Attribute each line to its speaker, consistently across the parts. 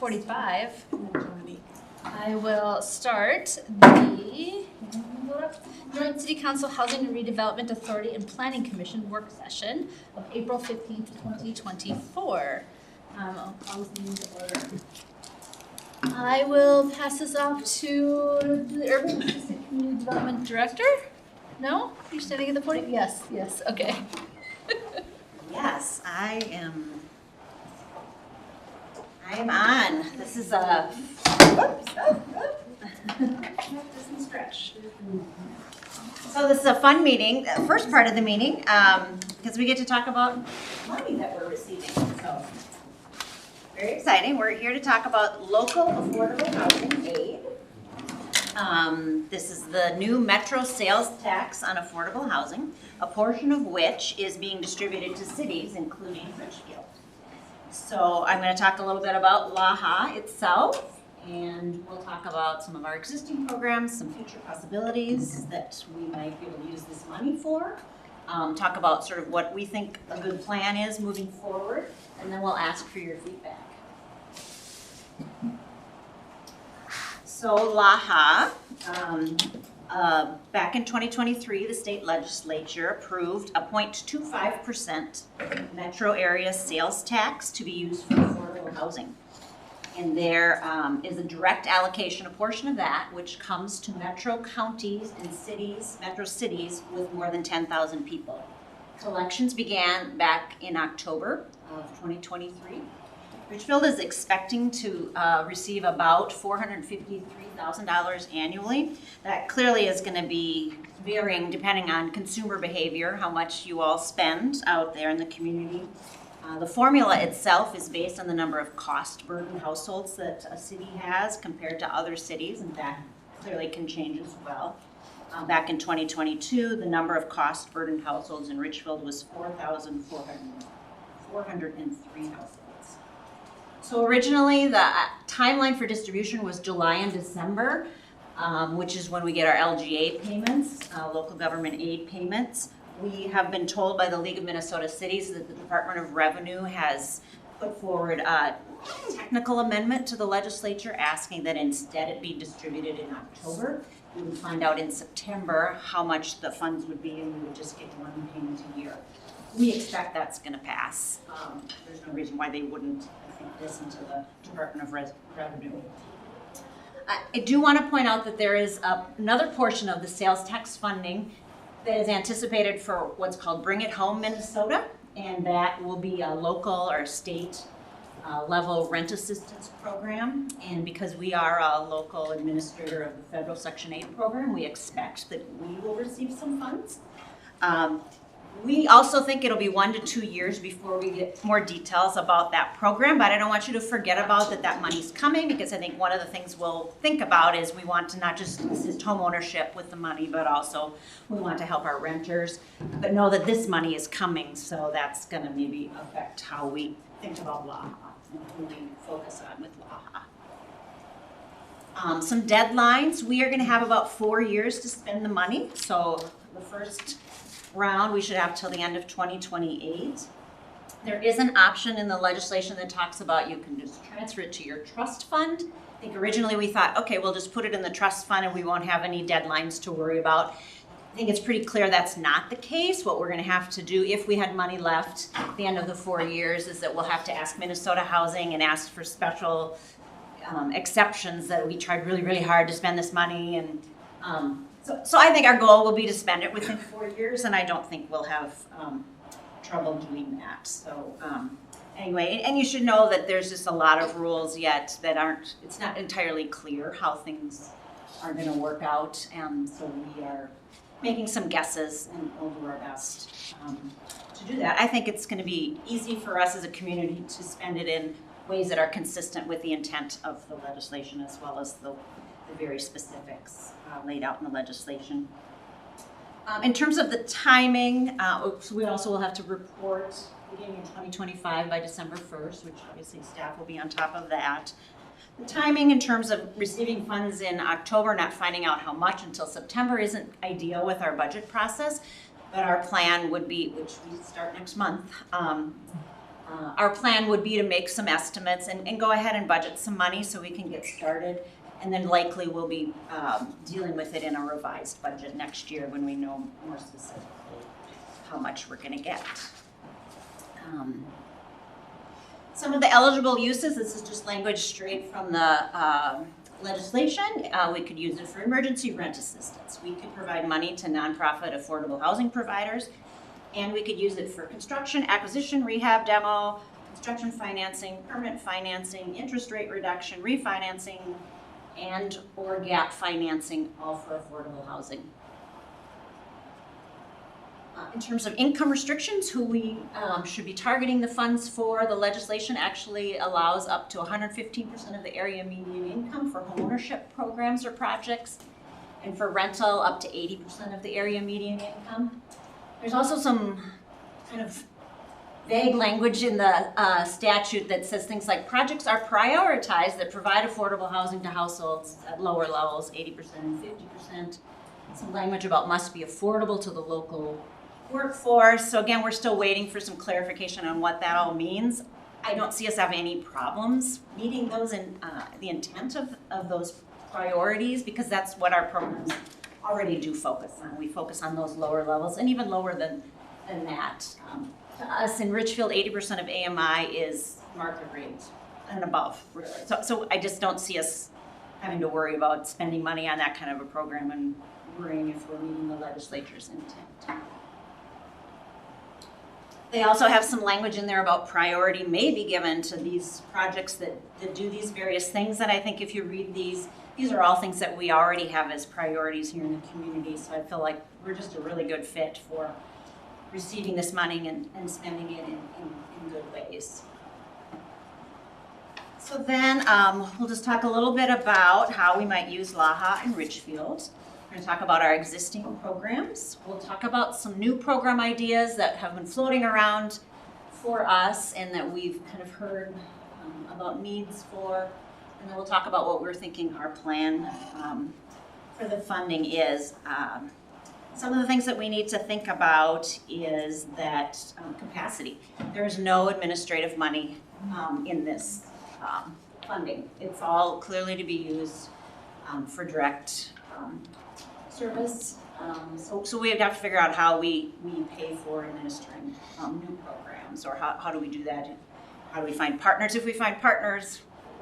Speaker 1: 5:45. I will start the Joint City Council Housing and Redevelopment Authority and Planning Commission work session of April 15th, 2024. I'll call this meeting to order. I will pass this off to the Urban Assistant Community Development Director. No? You're standing at the podium? Yes, okay.
Speaker 2: Yes, I am on. This is a stretch. So this is a fun meeting, the first part of the meeting, because we get to talk about money that we're receiving. So very exciting. We're here to talk about local affordable housing aid. This is the new Metro sales tax on affordable housing, a portion of which is being distributed to cities, including Richfield. So I'm going to talk a little bit about LAHA itself, and we'll talk about some of our existing programs, some future possibilities that we might be able to use this money for, talk about sort of what we think a good plan is moving forward, and then we'll ask for your feedback. So LAHA, back in 2023, the state legislature approved a 0.25% metro area sales tax to be used for affordable housing. And there is a direct allocation, a portion of that, which comes to metro counties and cities, metro cities with more than 10,000 people. Collections began back in October of 2023. Richfield is expecting to receive about $453,000 annually. That clearly is going to be varying depending on consumer behavior, how much you all spend out there in the community. The formula itself is based on the number of cost-burdened households that a city has compared to other cities, and that clearly can change as well. Back in 2022, the number of cost-burdened households in Richfield was 403 households. So originally, the timeline for distribution was July and December, which is when we get our LGA payments, local government aid payments. We have been told by the League of Minnesota Cities that the Department of Revenue has put forward a technical amendment to the legislature asking that instead it be distributed in October. We would find out in September how much the funds would be, and we would just get one payment a year. We expect that's going to pass. There's no reason why they wouldn't listen to the Department of Revenue. I do want to point out that there is another portion of the sales tax funding that is anticipated for what's called Bring It Home Minnesota, and that will be a local or state level rent assistance program. And because we are a local administrator of the federal Section 8 program, we expect that we will receive some funds. We also think it'll be 1 to 2 years before we get more details about that program, but I don't want you to forget about that money's coming, because I think one of the things we'll think about is we want to not just assist home ownership with the money, but also we want to help our renters, but know that this money is coming, so that's going to maybe affect how we think about LAHA and who we focus on with LAHA. Some deadlines. We are going to have about 4 years to spend the money, so the first round we should have till the end of 2028. There is an option in the legislation that talks about you can just transfer it to your trust fund. I think originally we thought, okay, we'll just put it in the trust fund and we won't have any deadlines to worry about. I think it's pretty clear that's not the case. What we're going to have to do if we had money left at the end of the 4 years is that we'll have to ask Minnesota Housing and ask for special exceptions that we tried really, really hard to spend this money. And So I think our goal will be to spend it within 4 years, and I don't think we'll have trouble doing that. So anyway, and you should know that there's just a lot of rules yet that it's not entirely clear how things are going to work out, and so we are making some guesses and we'll do our best to do that. I think it's going to be easy for us as a community to spend it in ways that are consistent with the intent of the legislation, as well as the very specifics laid out in the legislation. In terms of the timing, so we also will have to report beginning in 2025 by December 1st, which obviously staff will be on top of that. The timing in terms of receiving funds in October, not finding out how much until September, isn't ideal with our budget process, but our plan would be, which we start next month, our plan would be to make some estimates and go ahead and budget some money so we can get started. And then likely we'll be dealing with it in a revised budget next year when we know more specifically how much we're going to get. Some of the eligible uses, this is just language straight from the legislation. We could use it for emergency rent assistance. We could provide money to nonprofit affordable housing providers, and we could use it for construction, acquisition, rehab, demo, construction financing, permanent financing, interest rate reduction, refinancing, and or gap financing, all for affordable housing. In terms of income restrictions, who we should be targeting the funds for, the legislation actually allows up to 115% of the area median income for homeownership programs or projects, and for rental up to 80% of the area median income. There's also some kind of vague language in the statute that says things like projects are prioritized that provide affordable housing to households at lower levels, 80% and 50%. Some language about must be affordable to the local workforce. So again, we're still waiting for some clarification on what that all means. I don't see us having any problems meeting those and the intent of those priorities, because that's what our programs already do focus on. We focus on those lower levels and even lower than that. To us in Richfield, 80% of AMI is market rate and above, really. So I just don't see us having to worry about spending money on that kind of a program and worrying if we're meeting the legislature's intent. They also have some language in there about priority may be given to these projects that do these various things. And I think if you read these are all things that we already have as priorities here in the community. So I feel like we're just a really good fit for receiving this money and spending it in good ways. So then we'll just talk a little bit about how we might use LAHA in Richfield. We're going to talk about our existing programs. We'll talk about some new program ideas that have been floating around for us and that we've kind of heard about needs for. And then we'll talk about what we're thinking our plan for the funding is. Some of the things that we need to think about is that capacity. There's no administrative money in this funding. It's all clearly to be used for direct service. So we have to figure out how we pay for administering new programs, or how do we do that? How do we find partners? If we find partners,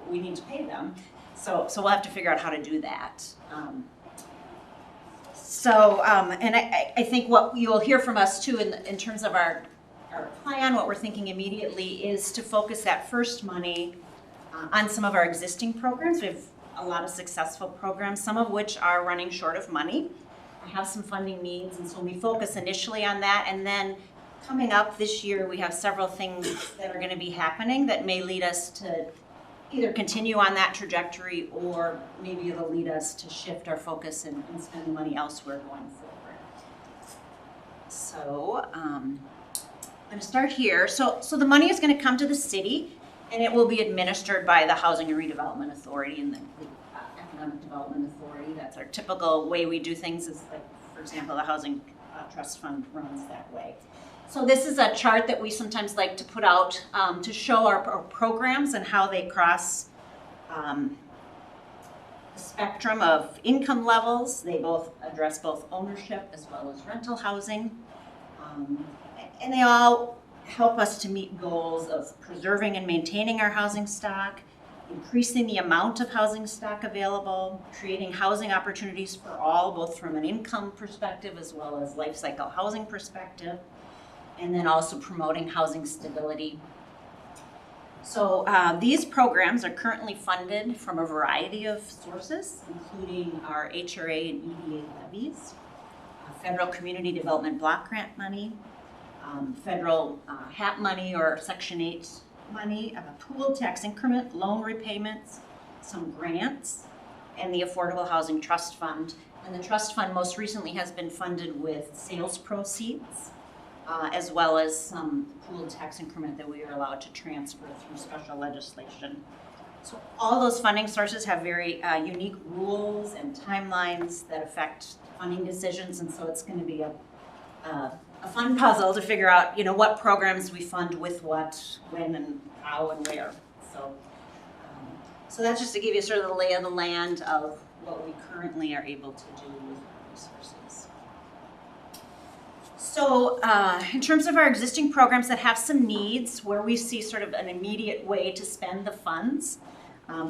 Speaker 2: we need to pay them. So we'll have to figure out how to do that. And I think what you'll hear from us too in terms of our plan, what we're thinking immediately is to focus that first money on some of our existing programs. We have a lot of successful programs, some of which are running short of money. We have some funding needs, and so we focus initially on that. And then coming up this year, we have several things that are going to be happening that may lead us to either continue on that trajectory, or maybe it'll lead us to shift our focus and spend the money elsewhere going forward. So I'm going to start here. So the money is going to come to the city, and it will be administered by the Housing and Redevelopment Authority and the Economic Development Authority. That's our typical way we do things. Is like, for example, the Housing Trust Fund runs that way. So this is a chart that we sometimes like to put out to show our programs and how they cross the spectrum of income levels. They both address both ownership as well as rental housing. And they all help us to meet goals of preserving and maintaining our housing stock, increasing the amount of housing stock available, creating housing opportunities for all, both from an income perspective as well as life cycle housing perspective, and then also promoting housing stability. So these programs are currently funded from a variety of sources, including our HRA and EDA levies, federal community development block grant money, federal HAP money or Section 8 money, pool tax increment, loan repayments, some grants, and the Affordable Housing Trust Fund. And the trust fund most recently has been funded with sales proceeds, as well as some pool tax increment that we are allowed to transfer through special legislation. So all those funding sources have very unique rules and timelines that affect funding decisions, and so it's going to be a a fun puzzle to figure out, what programs we fund with what, when, and how, and where. So that's just to give you sort of the lay of the land of what we currently are able to do with our resources. So in terms of our existing programs that have some needs, where we see sort of an immediate way to spend the funds,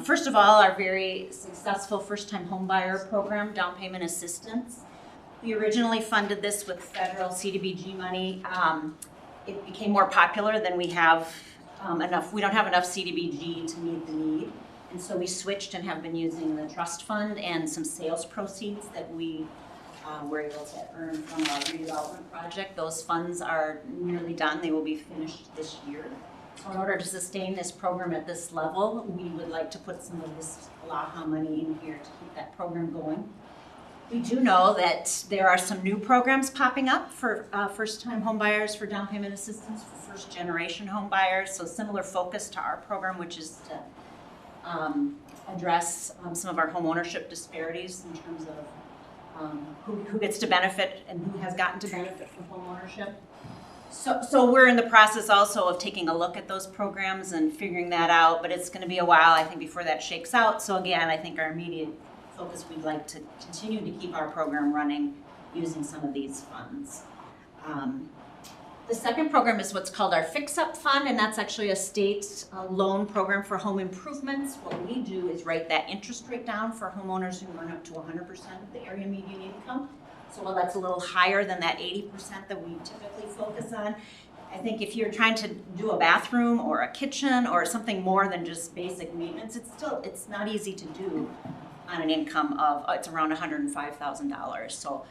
Speaker 2: first of all, our very successful first-time homebuyer program, down payment assistance. We originally funded this with federal CDBG money. It became more popular than we have enough. We don't have enough CDBG to meet the need. And so we switched and have been using the trust fund and some sales proceeds that we were able to earn from our redevelopment project. Those funds are nearly done. They will be finished this year. So in order to sustain this program at this level, we would like to put some of this LAHA money in here to keep that program going. We do know that there are some new programs popping up for first-time homebuyers for down payment assistance for first-generation homebuyers. So similar focus to our program, which is to address some of our homeownership disparities in terms of who gets to benefit and who has gotten to benefit from homeownership. So we're in the process also of taking a look at those programs and figuring that out, but it's going to be a while, I think, before that shakes out. So again, I think our immediate focus, we'd like to continue to keep our program running using some of these funds. The second program is what's called our Fix Up Fund, and that's actually a state loan program for home improvements. What we do is write that interest rate down for homeowners who earn up to 100% of the area median income. So while that's a little higher than that 80% that we typically focus on, I think if you're trying to do a bathroom or a kitchen or something more than just basic maintenance, it's not easy to do on an income of, it's around $105,000. So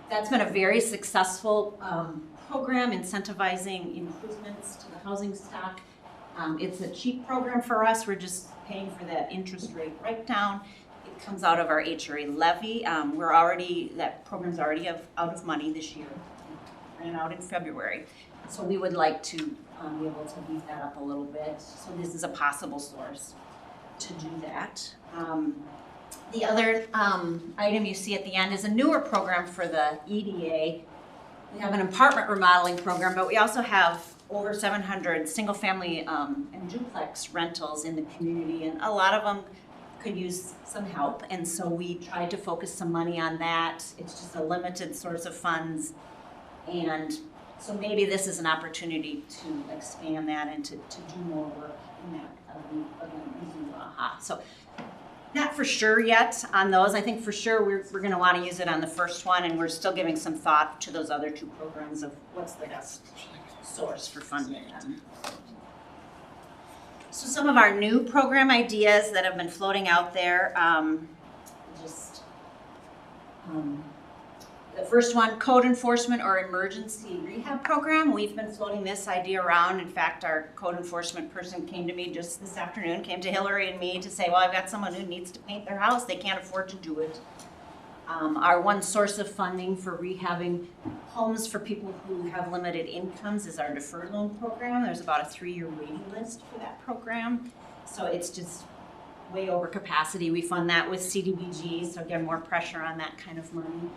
Speaker 2: that's been a very successful program incentivizing improvements to the housing stock. It's a cheap program for us. We're just paying for that interest rate write-down. It comes out of our HRA levy. That program's already out of money this year. It ran out in February. So we would like to be able to beef that up a little bit. So this is a possible source to do that. The other item you see at the end is a newer program for the EDA. We have an apartment remodeling program, but we also have over 700 single-family and duplex rentals in the community, and a lot of them could use some help, and so we tried to focus some money on that. It's just a limited source of funds, and so maybe this is an opportunity to expand that and to do more work in that using LAHA. So not for sure yet on those. I think for sure we're going to want to use it on the first one, and we're still giving some thought to those other two programs of what's the best source for funding them. So some of our new program ideas that have been floating out there, the first one, code enforcement or emergency rehab program. We've been floating this idea around. In fact, our code enforcement person came to me just this afternoon, came to Hillary and me to say, well, I've got someone who needs to paint their house. They can't afford to do it. Our one source of funding for rehabbing homes for people who have limited incomes is our deferred loan program. There's about a 3-year waiting list for that program. So it's just way over capacity. We fund that with CDBG, so again, more pressure on that kind of money.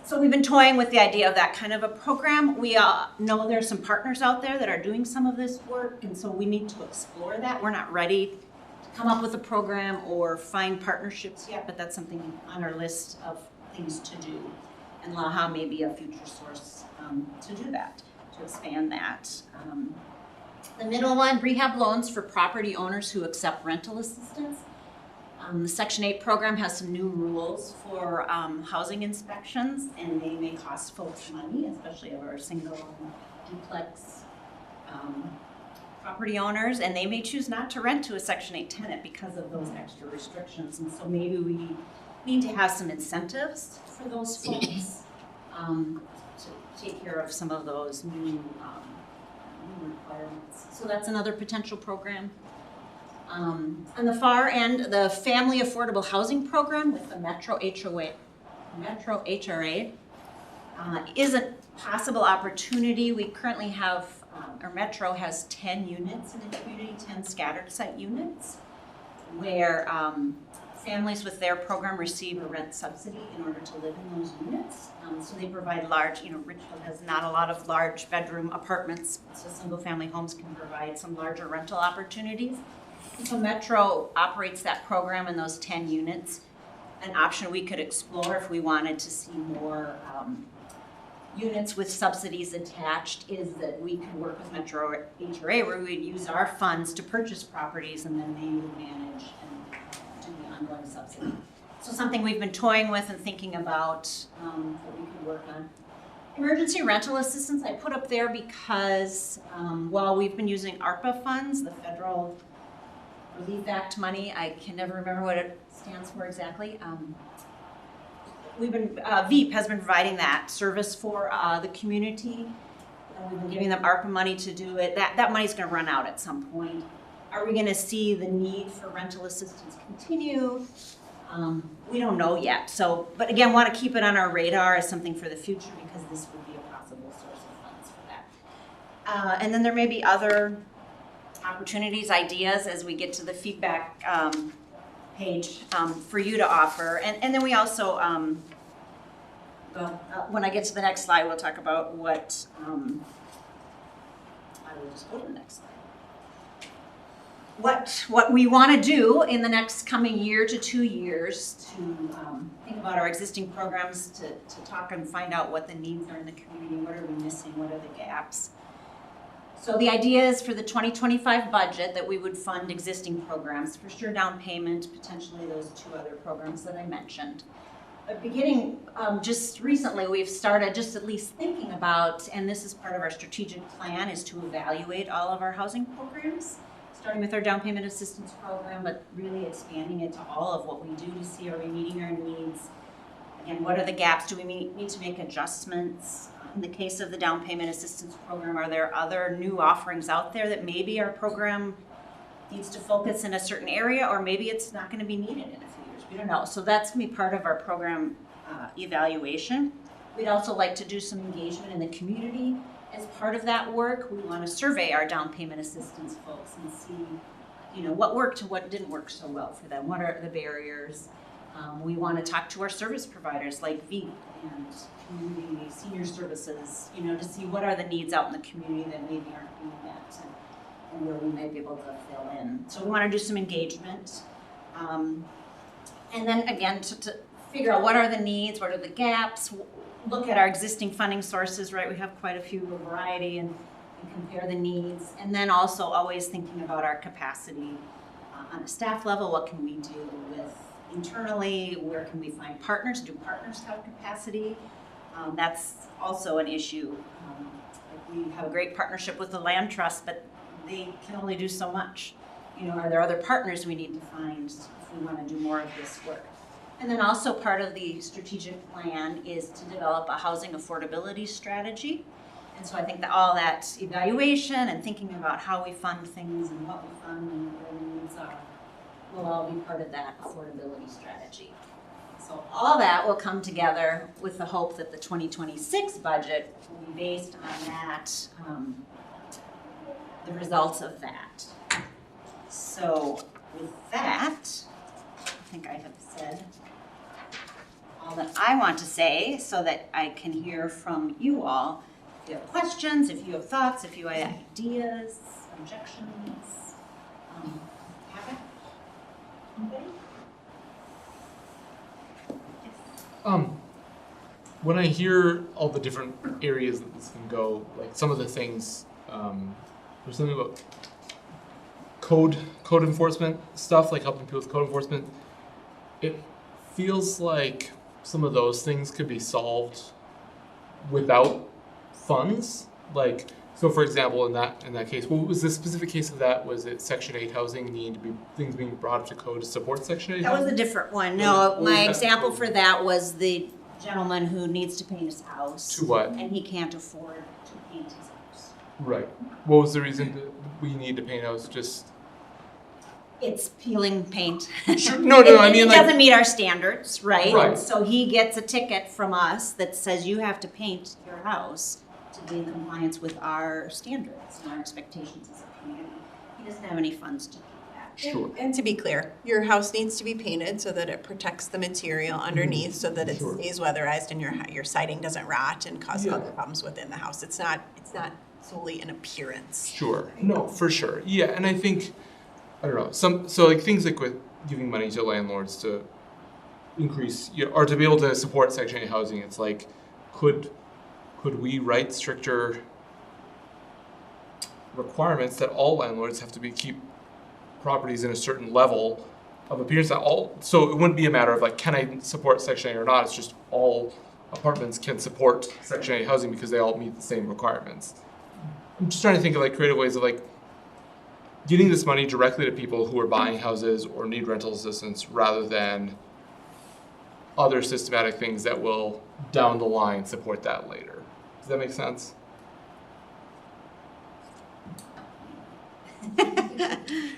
Speaker 2: So we've been toying with the idea of that kind of a program. We know there's some partners out there that are doing some of this work, and so we need to explore that. We're not ready to come up with a program or find partnerships yet, but that's something on our list of things to do. And LAHA may be a future source to do that, to expand that. The middle one, rehab loans for property owners who accept rental assistance. The Section 8 program has some new rules for housing inspections, and they may cost folks money, especially of our single duplex property owners, and they may choose not to rent to a Section 8 tenant because of those extra restrictions. And so maybe we need to have some incentives for those folks to take care of some of those new requirements. So that's another potential program. On the far end, the Family Affordable Housing Program with the Metro HRA is a possible opportunity. We currently have, our Metro has 10 units in the community, 10 scattered site units, where families with their program receive a rent subsidy in order to live in those units. So they provide large, Richfield has not a lot of large bedroom apartments, so single-family homes can provide some larger rental opportunities. So Metro operates that program in those 10 units. An option we could explore if we wanted to see more units with subsidies attached is that we could work with Metro HRA where we'd use our funds to purchase properties and then they would manage and do the ongoing subsidy. So something we've been toying with and thinking about that we could work on. Emergency rental assistance I put up there because while we've been using ARPA funds, the Federal Relief Act money, I can never remember what it stands for exactly. VEEP has been providing that service for the community. We've been giving them ARPA money to do it. That money's going to run out at some point. Are we going to see the need for rental assistance continue? We don't know yet. So, but again, want to keep it on our radar as something for the future because this would be a possible source of funds for that. And then there may be other opportunities, ideas as we get to the feedback page for you to offer. And then we also, when I get to the next slide, we'll talk about what, I will just go to the next slide. What we want to do in the next coming year to 2 years to think about our existing programs, to talk and find out what the needs are in the community, what are we missing, what are the gaps. So the idea is for the 2025 budget that we would fund existing programs, for sure down payment, potentially those 2 other programs that I mentioned. But beginning just recently, we've started just at least thinking about, and this is part of our strategic plan, is to evaluate all of our housing programs, starting with our down payment assistance program, but really expanding it to all of what we do to see are we meeting our needs. Again, what are the gaps? Do we need to make adjustments? In the case of the down payment assistance program, are there other new offerings out there that maybe our program needs to focus in a certain area, or maybe it's not going to be needed in a few years? We don't know. So that's going to be part of our program evaluation. We'd also like to do some engagement in the community. As part of that work, we want to survey our down payment assistance folks and see, what worked and what didn't work so well for them. What are the barriers? We want to talk to our service providers like VEEP and community senior services, to see what are the needs out in the community that maybe aren't being met and where we might be able to fill in. So we want to do some engagement. And then again, to figure out what are the needs, what are the gaps, look at our existing funding sources, right? We have quite a few, a variety, and compare the needs. And then also always thinking about our capacity on a staff level. What can we do with internally? Where can we find partners? Do partners have capacity? That's also an issue. We have a great partnership with the Land Trust, but they can only do so much. Are there other partners we need to find if we want to do more of this work? And then also part of the strategic plan is to develop a housing affordability strategy. And so I think that all that evaluation and thinking about how we fund things and what we fund and what our needs are will all be part of that affordability strategy. So all that will come together with the hope that the 2026 budget will be based on that, the results of that. So with that, I think I have said all that I want to say so that I can hear from you all. If you have questions, if you have thoughts, if you have ideas, objections, have it? Anybody?
Speaker 3: When I hear all the different areas that this can go, like some of the things, there's something about code enforcement stuff, like helping people with code enforcement. It feels like some of those things could be solved without funds. Like, so for example, in that case, what was the specific case of that? Was it Section 8 housing need to be things being brought up to code to support Section 8
Speaker 2: That
Speaker 3: housing?
Speaker 2: was a different one.
Speaker 3: What
Speaker 2: No,
Speaker 3: was
Speaker 2: my
Speaker 3: that?
Speaker 2: example for that was the gentleman who needs to paint his house.
Speaker 3: To what?
Speaker 2: And he can't afford to paint his house.
Speaker 3: Right. What was the reason that we need to paint house? Just
Speaker 2: It's peeling paint.
Speaker 3: Sure. No, I mean,
Speaker 2: it
Speaker 3: like,
Speaker 2: doesn't meet our standards, right?
Speaker 3: Right.
Speaker 2: So he gets a ticket from us that says you have to paint your house to be in compliance with our standards and our expectations as a community. He doesn't have any funds to do that.
Speaker 3: Sure.
Speaker 4: And to be clear, your house needs to be painted so that it protects the material underneath, so that it
Speaker 3: Sure.
Speaker 4: stays weatherized and your siding doesn't rot and cause
Speaker 3: Yeah.
Speaker 4: other problems within the house. It's not solely an appearance.
Speaker 3: Sure. No, for sure. Yeah, and I think I don't know. So like things like with giving money to landlords to increase or to be able to support Section 8 housing, it's like could we write stricter requirements that all landlords have to keep properties in a certain level of appearance so it wouldn't be a matter of like can I support Section 8 or not, it's just all apartments can support Section 8 housing because they all meet the same requirements. I'm just trying to think of like creative ways of like getting this money directly to people who are buying houses or need rental assistance rather than other systematic things that will down the line support that later. Does that make sense?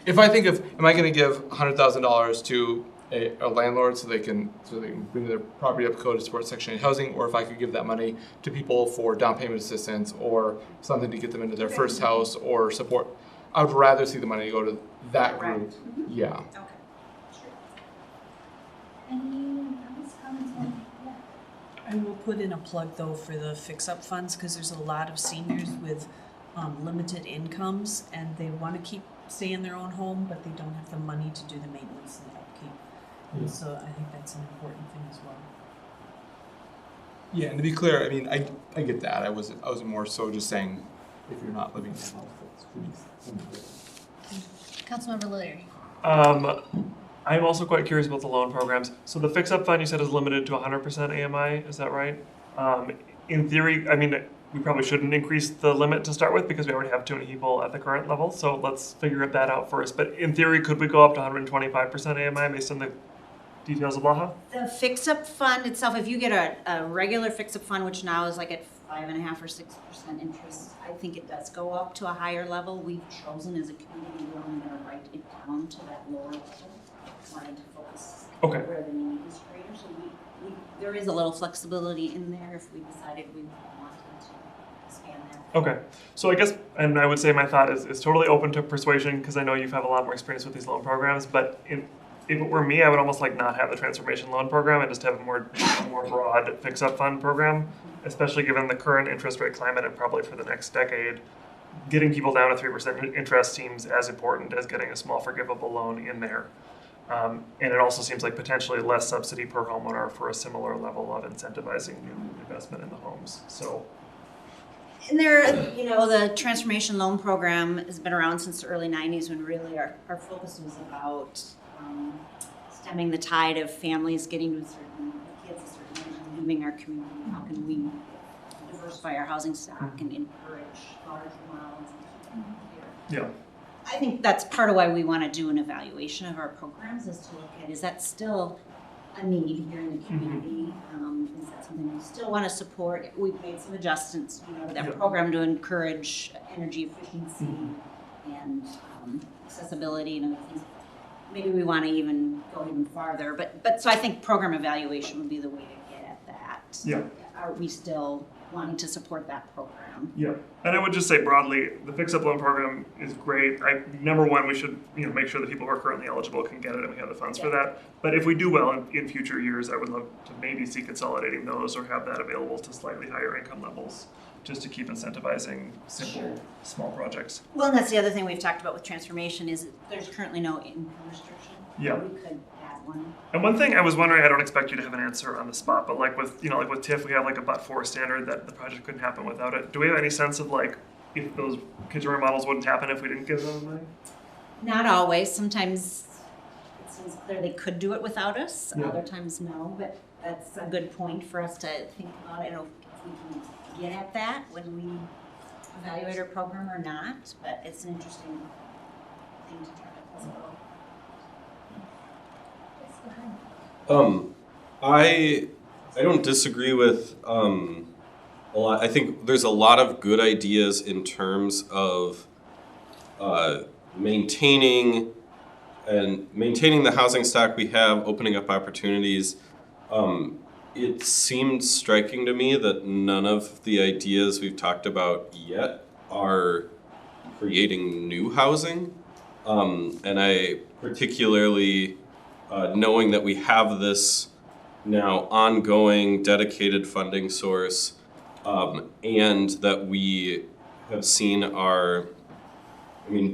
Speaker 3: If I think of, am I going to give $100,000 to a landlord so they can bring their property up code to support Section 8 housing, or if I could give that money to people for down payment assistance or something to get them into their first house or support, I would rather see the money go to that group.
Speaker 2: Correct.
Speaker 3: Yeah.
Speaker 2: Okay. Sure.
Speaker 1: Any comments on? Yeah.
Speaker 5: I will put in a plug though for the fix-up funds, because there's a lot of seniors with limited incomes and they want to stay in their own home, but they don't have the money to do the maintenance and upkeep. And so I think that's an important thing as well.
Speaker 3: Yeah, and to be clear, I mean, I get that. I wasn't more so just saying if you're not living in a house,
Speaker 1: Councilmember Leary.
Speaker 6: I'm also quite curious about the loan programs. So the fix-up fund you said is limited to 100% AMI, is that right? In theory, I mean, we probably shouldn't increase the limit to start with because we already have too many people at the current level. So let's figure that out first. But in theory, could we go up to 125% AMI based on the details of LAHA?
Speaker 2: The fix-up fund itself, if you get a regular fix-up fund, which now is like at 5.5 or 6% interest, I think it does go up to a higher level. We've chosen as a community, we're only going to write it down to that lower level, wanting to focus
Speaker 6: Okay.
Speaker 2: where the need is greater. So there is a little flexibility in there if we decided we wanted to expand that.
Speaker 6: Okay, so I guess, and I would say my thought is totally open to persuasion because I know you've had a lot more experience with these loan programs, but if it were me, I would almost like not have the transformation loan program and just have a more broad fix-up fund program, especially given the current interest rate climate and probably for the next decade. Getting people down to 3% interest seems as important as getting a small forgivable loan in there. And it also seems like potentially less subsidy per homeowner for a similar level of incentivizing new investment in the homes. So,
Speaker 2: And there, the transformation loan program has been around since the early 90s when really our focus was about stemming the tide of families getting to kids a certain age and leaving our community. How can we diversify our housing stock and encourage larger amounts?
Speaker 6: yeah.
Speaker 2: I think that's part of why we want to do an evaluation of our programs, is to look at, is that still a need here in the community? Is that something we still want to support? We've made some adjustments, to that program to encourage energy efficiency and accessibility and other things. Maybe we want to go even farther, but so I think program evaluation would be the way to get at that.
Speaker 6: Yeah.
Speaker 2: Are we still wanting to support that program?
Speaker 6: Yeah, and I would just say broadly, the fix-up loan program is great. Number one, we should make sure that people who are currently eligible can get it, and we have the funds for that. But if we do well in future years, I would love to maybe see consolidating those or have that available to slightly higher income levels, just to keep incentivizing simple, small projects.
Speaker 2: Well, and that's the other thing we've talked about with transformation is there's currently no income restriction.
Speaker 6: Yeah.
Speaker 2: We could add one.
Speaker 6: And one thing I was wondering, I don't expect you to have an answer on the spot, but like with TIF, we have like a but-for standard that the project couldn't happen without it. Do we have any sense of like if those kids' remodels wouldn't happen if we didn't give them money?
Speaker 2: Not always. Sometimes it seems clear they could do it without us.
Speaker 6: Yeah.
Speaker 2: Other times no, but that's a good point for us to think about. I don't know if we can get at that when we evaluate our program or not, but it's an interesting thing to try to puzzle out.
Speaker 7: I don't disagree with a lot. I think there's a lot of good ideas in terms of maintaining the housing stock we have, opening up opportunities. It seemed striking to me that none of the ideas we've talked about yet are creating new housing. And I particularly, knowing that we have this now ongoing dedicated funding source, and that we have seen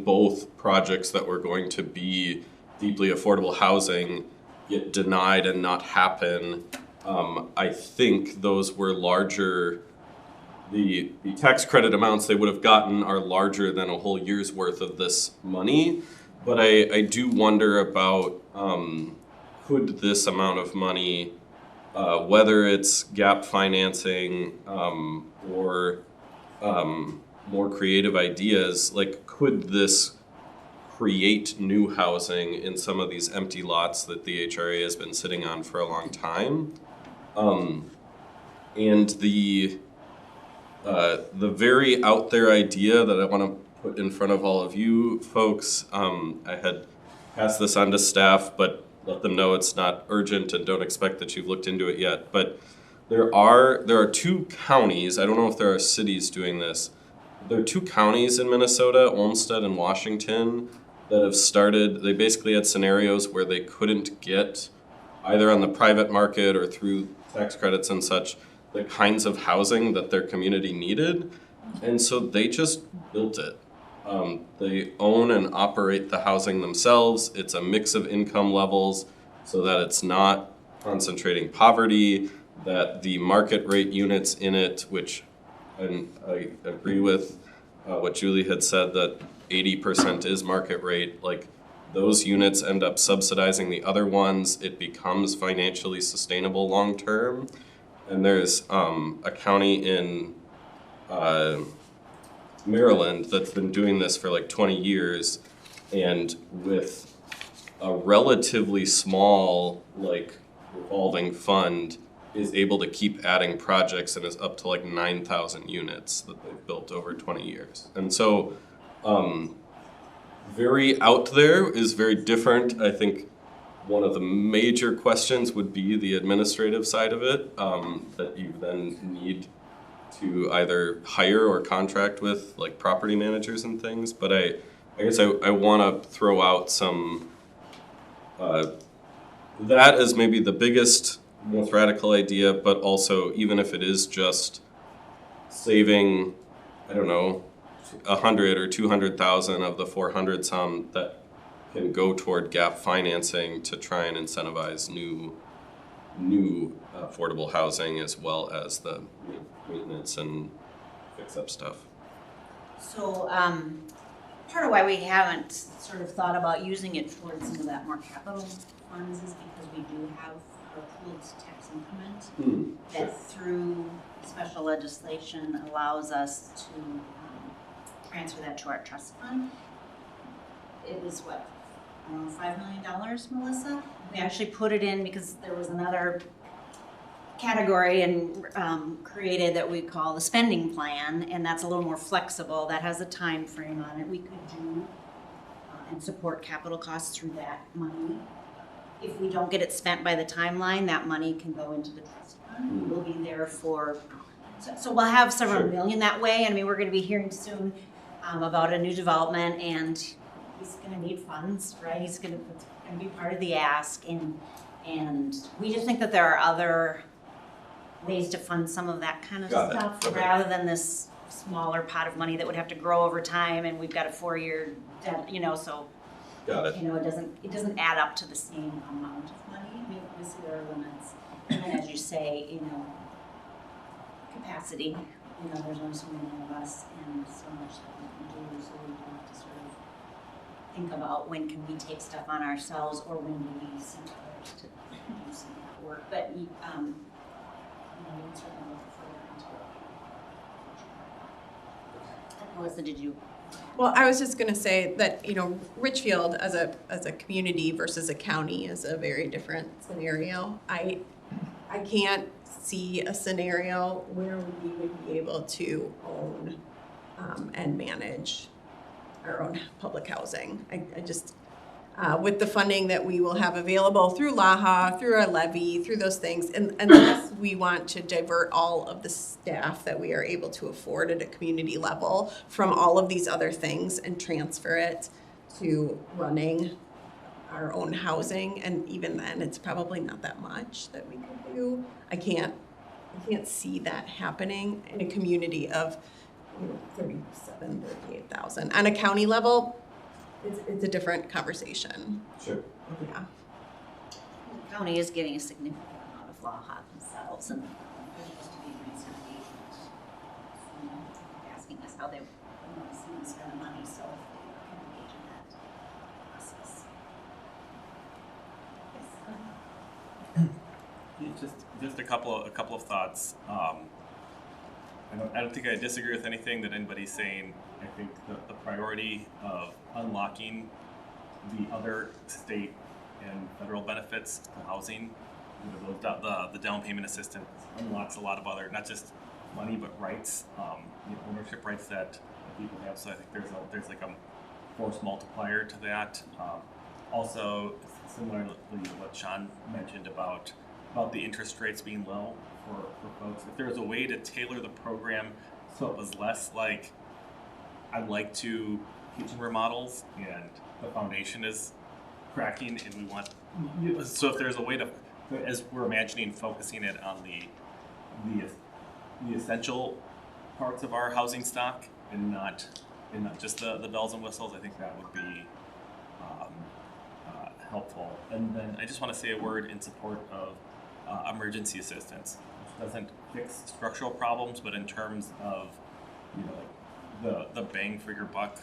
Speaker 7: both projects that were going to be deeply affordable housing get denied and not happen. I think those were larger, the tax credit amounts they would have gotten are larger than a whole year's worth of this money. But I do wonder about, could this amount of money, whether it's gap financing or more creative ideas, like could this create new housing in some of these empty lots that the HRA has been sitting on for a long time? And the very out there idea that I want to put in front of all of you folks, I had passed this on to staff, but let them know it's not urgent and don't expect that you've looked into it yet. But there are two counties, I don't know if there are cities doing this, there are two counties in Minnesota, Olmsted and Washington, that have started, they basically had scenarios where they couldn't get, either on the private market or through tax credits and such, the kinds of housing that their community needed. And so they just built it. They own and operate the housing themselves. It's a mix of income levels so that it's not concentrating poverty, that the market rate units in it, which I agree with what Julie had said, that 80% is market rate, like those units end up subsidizing the other ones. It becomes financially sustainable long term. And there's a county in Maryland that's been doing this for like 20 years, and with a relatively small like revolving fund is able to keep adding projects and is up to like 9,000 units that they've built over 20 years. And so very out there is very different. I think one of the major questions would be the administrative side of it, that you then need to either hire or contract with like property managers and things. But I guess I want to throw out some, that is maybe the biggest, most radical idea, but also even if it is just saving, I don't know, 100 or 200,000 of the 400 some that can go toward gap financing to try and incentivize new affordable housing as well as the maintenance and fix up stuff.
Speaker 2: So part of why we haven't sort of thought about using it towards some of that more capital funds is because we do have a pooled tax increment that through special legislation allows us to transfer that to our trust fund. It was what, $5 million, Melissa? We actually put it in because there was another category and created that we call the spending plan, and that's a little more flexible. That has a time frame on it. We could do and support capital costs through that money. If we don't get it spent by the timeline, that money can go into the trust fund. We'll be there for, so we'll have several million that way. I mean, we're going to be hearing soon about a new development, and he's going to need funds, right? He's going to be part of the ask, and we just think that there are other ways to fund some of that kind of stuff rather than this smaller pot of money that would have to grow over time, and we've got a 4-year debt, so it doesn't add up to the same amount of money. We see there are limits, and then as you say, capacity. There's only so many of us and so much that we can do, so we have to sort of think about when can we take stuff on ourselves or when do we send others to do some of that work. But we can certainly look further into it. Melissa, did you?
Speaker 4: Well, I was just going to say that, Richfield as a community versus a county is a very different scenario. I can't see a scenario where we would be able to own and manage our own public housing. I just, with the funding that we will have available through LAHA, through our levy, through those things, and unless we want to divert all of the staff that we are able to afford at a community level from all of these other things and transfer it to running our own housing, and even then, it's probably not that much that we could do. I can't see that happening in a community of 38,000. On a county level, it's a different conversation.
Speaker 7: Sure.
Speaker 4: Yeah.
Speaker 2: The county is getting a significant amount of law themselves, and there used to be recent engagement, asking us how they want to see us spend the money, so we can engage in that process.
Speaker 8: Just a couple of thoughts. I don't think I disagree with anything that anybody's saying. I think the priority of unlocking the other state and federal benefits to housing, the down payment assistance unlocks a lot of other, not just money, but rights, ownership rights that people have. So I think there's like a force multiplier to that. Also, similarly to what Sean mentioned about the interest rates being low for folks. If there's a way to tailor the program so it was less like, I'd like to kitchen remodels and the foundation is cracking and we want, so if there's a way to, as we're imagining, focusing it on the essential parts of our housing stock and not just the bells and whistles, I think that would be helpful. And then I just want to say a word in support of emergency assistance, which doesn't fix structural problems, but in terms of the bang for your buck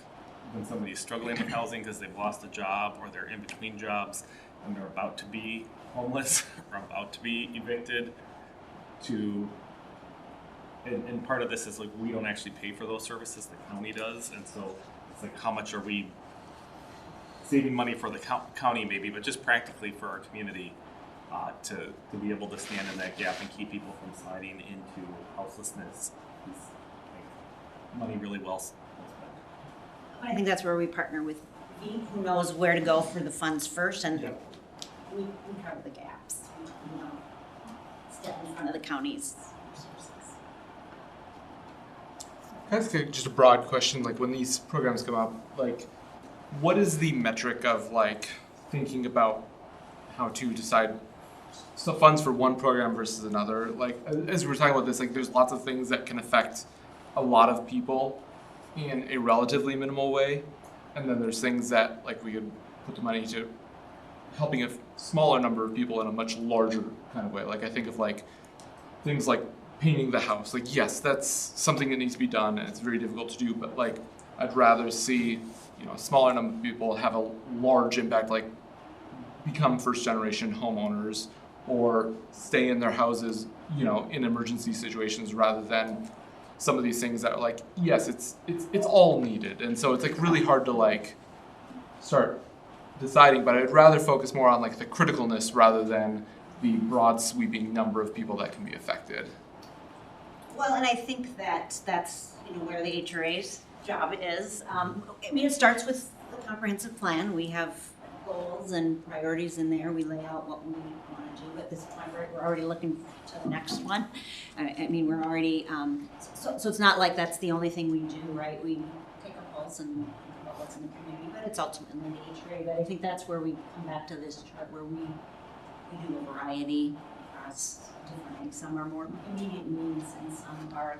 Speaker 8: when somebody's struggling with housing because they've lost a job or they're in between jobs and they're about to be homeless or about to be evicted. And part of this is like we don't actually pay for those services, the county does, and so it's like how much are we saving money for the county maybe, but just practically for our community to be able to stand in that gap and keep people from sliding into houselessness is money really well spent.
Speaker 2: I think that's where we partner with who knows where to go for the funds first, and we cover the gaps. We don't step in front of the county's resources.
Speaker 3: Can I ask just a broad question, like when these programs come up, like what is the metric of like thinking about how to decide funds for one program versus another? Like as we're talking about this, like there's lots of things that can affect a lot of people in a relatively minimal way, and then there's things that like we could put the money to helping a smaller number of people in a much larger kind of way. Like I think of like things like painting the house. Like yes, that's something that needs to be done and it's very difficult to do, but like I'd rather see a smaller number of people have a large impact, like become first generation homeowners or stay in their houses, in emergency situations, rather than some of these things that are like, yes, it's all needed. And so it's like really hard to like start deciding, but I'd rather focus more on like the criticalness rather than the broad sweeping number of people that can be affected.
Speaker 2: Well, and I think that's where the HRA's job is. It starts with the comprehensive plan. We have goals and priorities in there. We lay out what we want to do. At this point, we're already looking to the next one. We're already, so it's not like that's the only thing we do, right? We take our pulse and think about what's in the community, but it's ultimately the HRA. But I think that's where we come back to this chart where we do a variety across different things. Some are more immediate needs and some are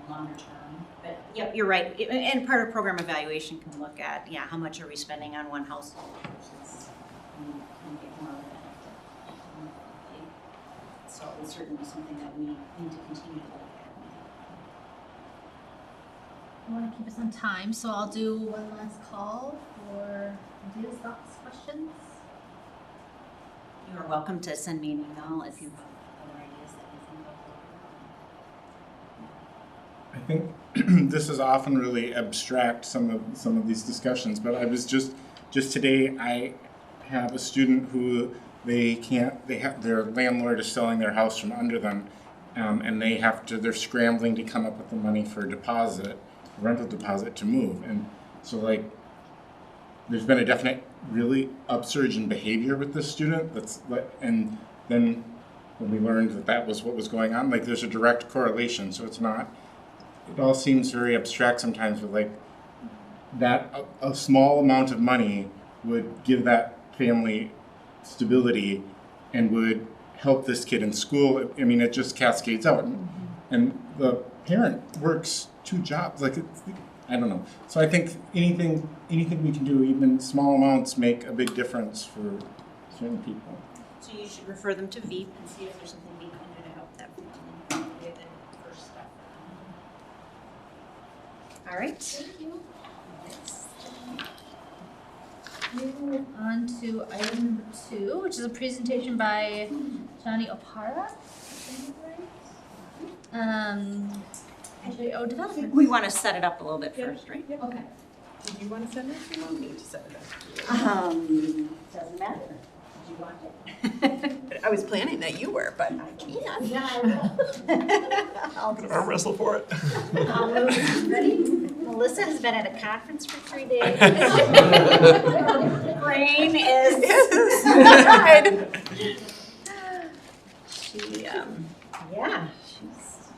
Speaker 2: longer term. But yep, you're right. And part of program evaluation can look at, how much are we spending on one household versus and get more of that. So it's certainly something that we need to continue to look at.
Speaker 1: I want to keep us on time, so I'll do one last call for ideas, thoughts, questions.
Speaker 2: You are welcome to send me an email if you have other ideas that you think of.
Speaker 9: I think this is often really abstract, some of these discussions, but I was just today I have a student who their landlord is selling their house from under them, and they're scrambling to come up with the money for rental deposit to move. And so like there's been a definite really upsurge in behavior with this student, and then when we learned that was what was going on, like there's a direct correlation. So it all seems very abstract sometimes, but like that a small amount of money would give that family stability and would help this kid in school. I mean, it just cascades out. And the parent works 2 jobs. Like, I don't know. So I think anything we can do, even small amounts, make a big difference for certain people.
Speaker 2: So you should refer them to VEEP and see if there's something we can do to help that family get the first step. All right.
Speaker 1: Thank you. We move on to item number 2, which is a presentation by Johnny Opara. HRA development.
Speaker 2: We want to set it up a little bit first, right?
Speaker 1: Okay.
Speaker 4: Did you want to send it? You want me to send it up?
Speaker 2: Doesn't matter. Do you want it?
Speaker 4: I was planning that you were, but I can't.
Speaker 2: Yeah, I will. I'll just-
Speaker 6: Arm wrestle for it.
Speaker 2: Ready? Melissa has been at a conference for 3 days. Brain is. She, yeah, she's.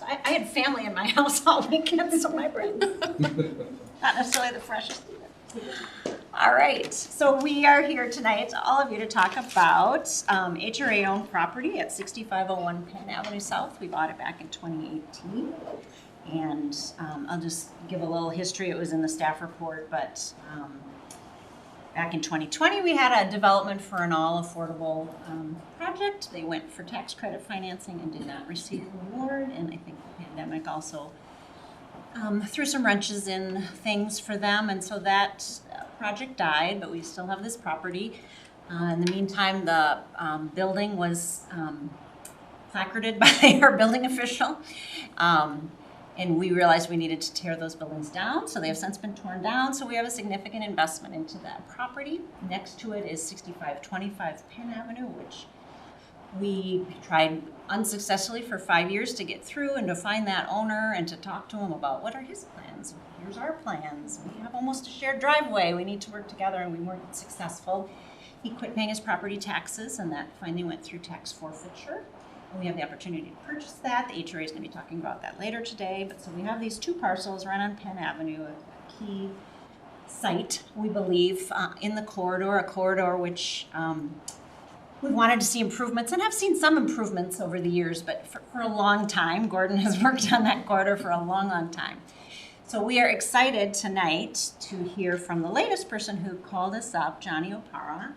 Speaker 2: I had family in my house all weekend, so my brain not necessarily the freshest either. All right, so we are here tonight, all of you, to talk about HRA-owned property at 6501 Penn Avenue South. We bought it back in 2018. And I'll just give a little history. It was in the staff report, but back in 2020, we had a development for an all-affordable project. They went for tax credit financing and did not receive the award. And I think the pandemic also threw some wrenches in things for them. And so that project died, but we still have this property. In the meantime, the building was placarded by our building official. And we realized we needed to tear those buildings down, so they have since been torn down. So we have a significant investment into that property. Next to it is 6525 Penn Avenue, which we tried unsuccessfully for 5 years to get through and to find that owner and to talk to him about what are his plans. Here's our plans. We have almost a shared driveway. We need to work together, and we weren't successful. He quit paying his property taxes, and that finally went through tax forfeiture. We have the opportunity to purchase that. The HRA is going to be talking about that later today. But so we have these 2 parcels right on Penn Avenue, a key site, we believe, in the corridor, a corridor which we wanted to see improvements and have seen some improvements over the years, but for a long time. Gordon has worked on that corridor for a long, long time. So we are excited tonight to hear from the latest person who called us up, Johnny Opara.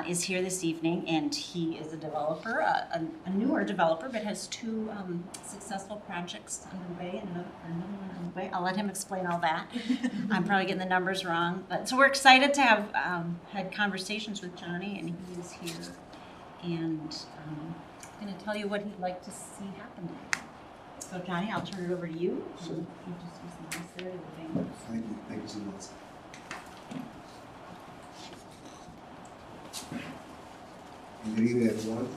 Speaker 2: Is here this evening, and he is a developer, a newer developer, but has 2 successful projects underway and another one underway. I'll let him explain all that. I'm probably getting the numbers wrong, but so we're excited to have had conversations with Johnny, and he is here and going to tell you what he'd like to see happen. So Johnny, I'll turn it over to you.
Speaker 10: Sure. Thank you so much. Good evening, everyone.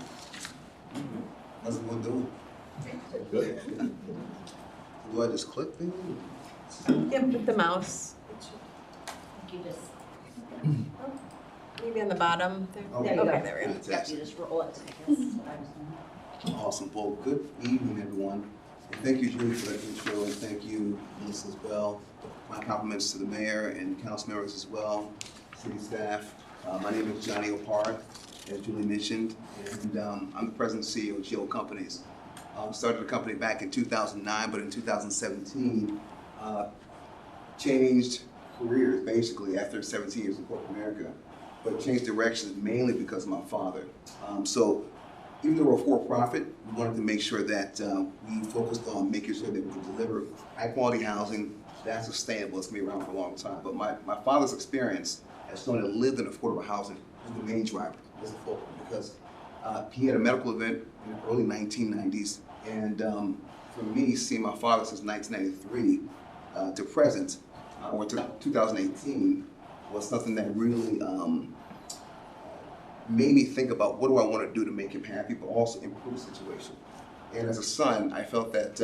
Speaker 10: How's everyone doing? Good. Do I just click then?
Speaker 4: Yeah, with the mouse.
Speaker 2: You just,
Speaker 4: Maybe on the bottom there.
Speaker 10: Okay.
Speaker 4: Okay, there we go.
Speaker 10: Fantastic.
Speaker 2: you just roll it, I guess. is what I was doing.
Speaker 10: Awesome. Well, good evening, everyone. And thank you, Julie, for that intro, and thank you, Melissa, as well. My compliments to the mayor and council members as well, city staff. My name is Johnny Opara, as Julie mentioned, and I'm the president and CEO of GO Companies. Started the company back in 2009, but in 2017, changed careers basically after 17 years in corporate America, but changed directions mainly because of my father. So even though we're for-profit, we wanted to make sure that we focused on making sure that we could deliver high-quality housing that's sustainable. It's been around for a long time. But my father's experience as someone that lived in affordable housing was the main driver, was the focal, because he had a medical event in the early 1990s. And for me, seeing my father since 1993 to present, or to 2018, was something that really made me think about what do I want to do to make him happy, but also improve the situation. And as a son, I felt that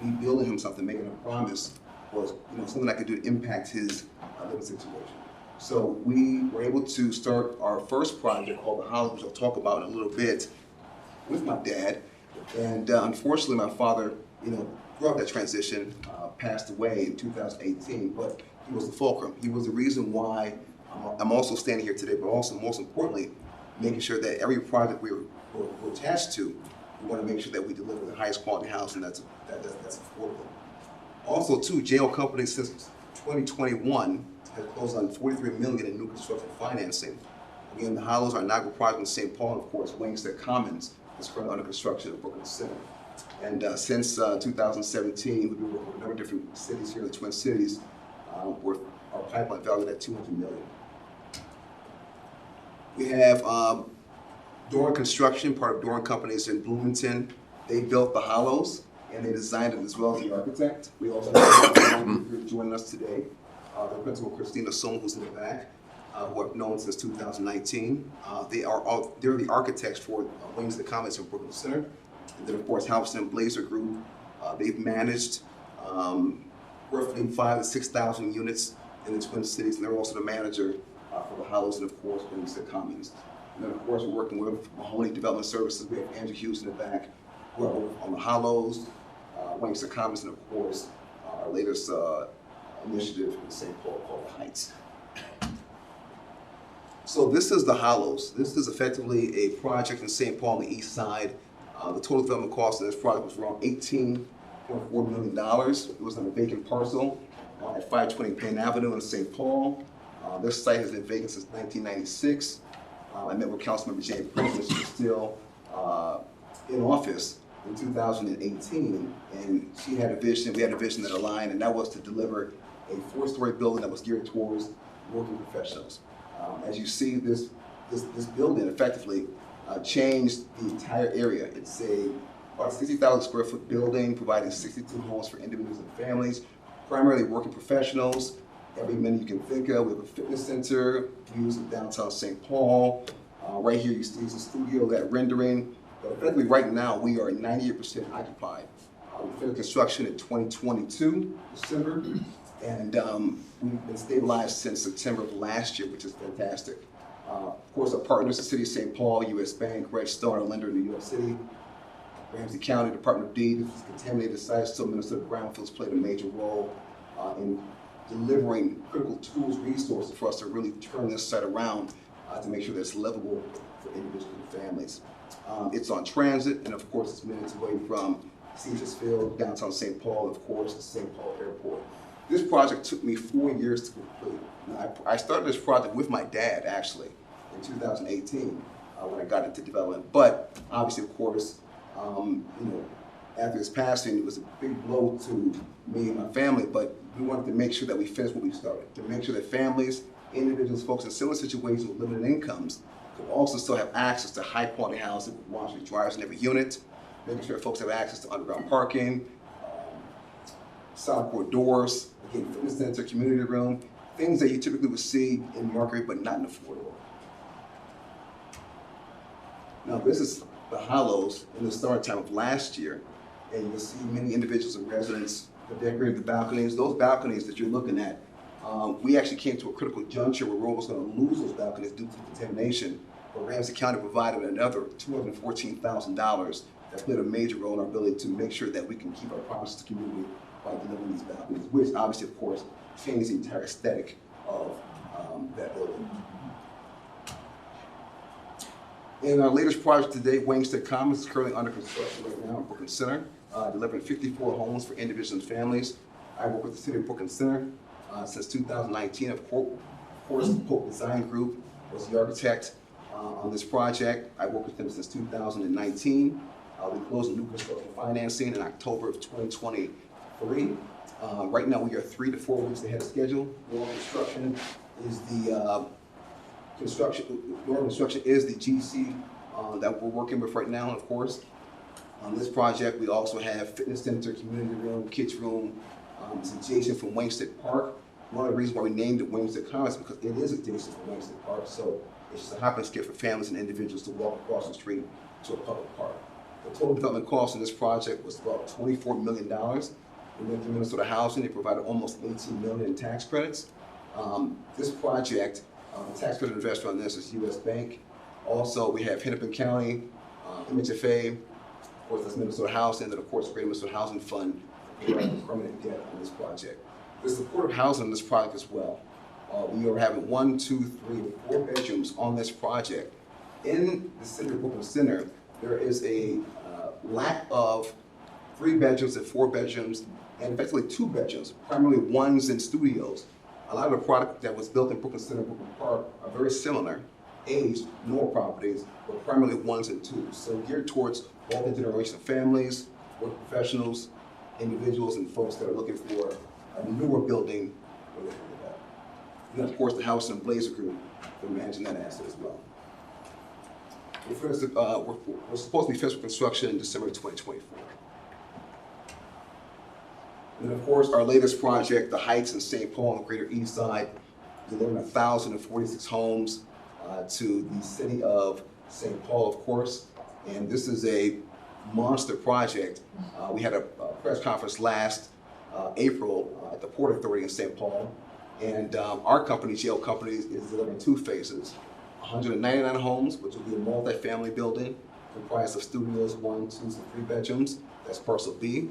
Speaker 10: me building him something, making a promise, was something I could do to impact his living situation. So we were able to start our first project called The House, which I'll talk about in a little bit, with my dad. And unfortunately, my father, throughout that transition, passed away in 2018. But He was the fulcrum. He was the reason why I'm also standing here today, but also most importantly, making sure that every project we're attached to, we want to make sure that we deliver the highest quality housing that's affordable. Also, too, jail company since 2021 has closed on $43 million in new construction financing. Again, the Hollows are Niagara project in St. Paul, and of course, Wayneside Commons is currently under construction at Brooklyn Center. And since 2017, we've been working with a number of different cities here in the Twin Cities, with our pipeline valued at $200 million. We have Doran Construction, part of Doran Companies in Bloomington. They built the Hollows, and they designed it as well as the architect. We also have here joining us today, the principal Christina Song, who's in the back, who I've known since 2019. They're the architects for Wayneside Commons in Brooklyn Center. And then, of course, Halverson Blazer Group. They've managed roughly 5,000 to 6,000 units in the Twin Cities, and they're also the manager for the Hollows and, of course, Wayneside Commons. And then, of course, we're working with Mahoney Development Services. We have Andrew Hughes in the back, who are on the Hollows, Wayneside Commons, and, of course, our latest initiative in St. Paul called the Heights. So this is the Hollows. This is effectively a project in St. Paul on the east side. The total development cost of this project was around $18.4 million. It was on a vacant parcel at 520 Penn Avenue in St. Paul. This site has been vacant since 1996. I met with Councilmember James Prince, she was still in office in 2018, and she had a vision, we had a vision that aligned, and that was to deliver a 4-story building that was geared towards working professionals. As you see, this building effectively changed the entire area. It's about 60,000 square foot building, providing 62 homes for individuals and families, primarily working professionals. Every minute you can think of. We have a fitness center, views of downtown St. Paul. Right here you see the studio, that rendering. But effectively right now we are 98% occupied. We finished construction in 2022, December, and we've been stabilized since September of last year, which is fantastic. Of course, our partners, the City of St. Paul, U.S. Bank, Red Stone, our lender in New York City, Ramsey County, Department of Deed, this is contaminated sites, so Minnesota Brownfields played a major role in delivering critical tools, resources for us to really turn this site around to make sure that it's livable for individuals and families. It's on transit, and of course, it's minutes away from Caesars Field, downtown St. Paul, and of course, the St. Paul Airport. This project took me 4 years to complete. I started this project with my dad, actually, in 2018 when I got into development. But obviously, of course, after his passing, it was a big blow to me and my family. But we wanted to make sure that we finished what we started, to make sure that families, individuals, folks in similar situations with limited incomes could also still have access to high quality housing with washers, dryers in every unit, making sure folks have access to underground parking, Southport doors, again, fitness center, community room, things that you typically would see in Marguerite but not in affordable. Now this is the Hollows in the summertime of last year, and you'll see many individuals and residents that decorated the balconies. Those balconies that you're looking at, we actually came to a critical juncture where we're almost going to lose those balconies due to contamination. But Ramsey County provided another $214,000 that played a major role in our ability to make sure that we can keep our promises to the community by delivering these balconies, which obviously, of course, changed the entire aesthetic of that building. In our latest project today, Wayneside Commons is currently under construction right now in Brooklyn Center, delivering 54 homes for individuals and families. I work with the City of Brooklyn Center since 2019. Of course, the Pope Design Group was the architect on this project. I worked with them since 2019. We closed new construction financing in October of 2023. Right now, we are 3 to 4 weeks ahead of schedule. Normal construction is the GC that we're working with right now. Of course, on this project, we also have fitness center, community room, kids room. It's adjacent from Wayneside Park. One of the reasons why we named it Wayneside Commons is because it is adjacent from Wayneside Park. So it's just a hopping skip for families and individuals to walk across the street to a public park. The total development cost in this project was about $24 million. We went through Minnesota Housing. They provided almost $18 million in tax credits. This project, the tax credit investor on this is U.S. Bank. Also, we have Hennepin County, MHFA, of course, that's Minnesota Housing, and then, of course, Greater Minnesota Housing Fund providing permanent debt on this project. There's supportive housing in this project as well. We are having 1, 2, 3, and 4 bedrooms on this project. In the city of Brooklyn Center, there is a lack of 3 bedrooms and 4 bedrooms, and effectively 2 bedrooms, primarily ones and studios. A lot of the product that was built in Brooklyn Center, Brooklyn Park are very similar, aged, newer properties, but primarily ones and twos. So geared towards multi-generation families, work professionals, individuals, and folks that are looking for a newer building where they can live at. And of course, the House and Blazer Group, they're managing that asset as well. We're supposed to be finished with construction in December 2024. And of course, our latest project, the Heights in St. Paul on the Greater East Side, delivering 1,046 homes to the city of St. Paul, of course. And this is a monster project. We had a press conference last April at the Port Authority in St. Paul. And our company, GL Companies, is delivering 2 phases. 199 homes, which will be a multi-family building comprised of studios, 1, 2, and 3 bedrooms. That's parcel B.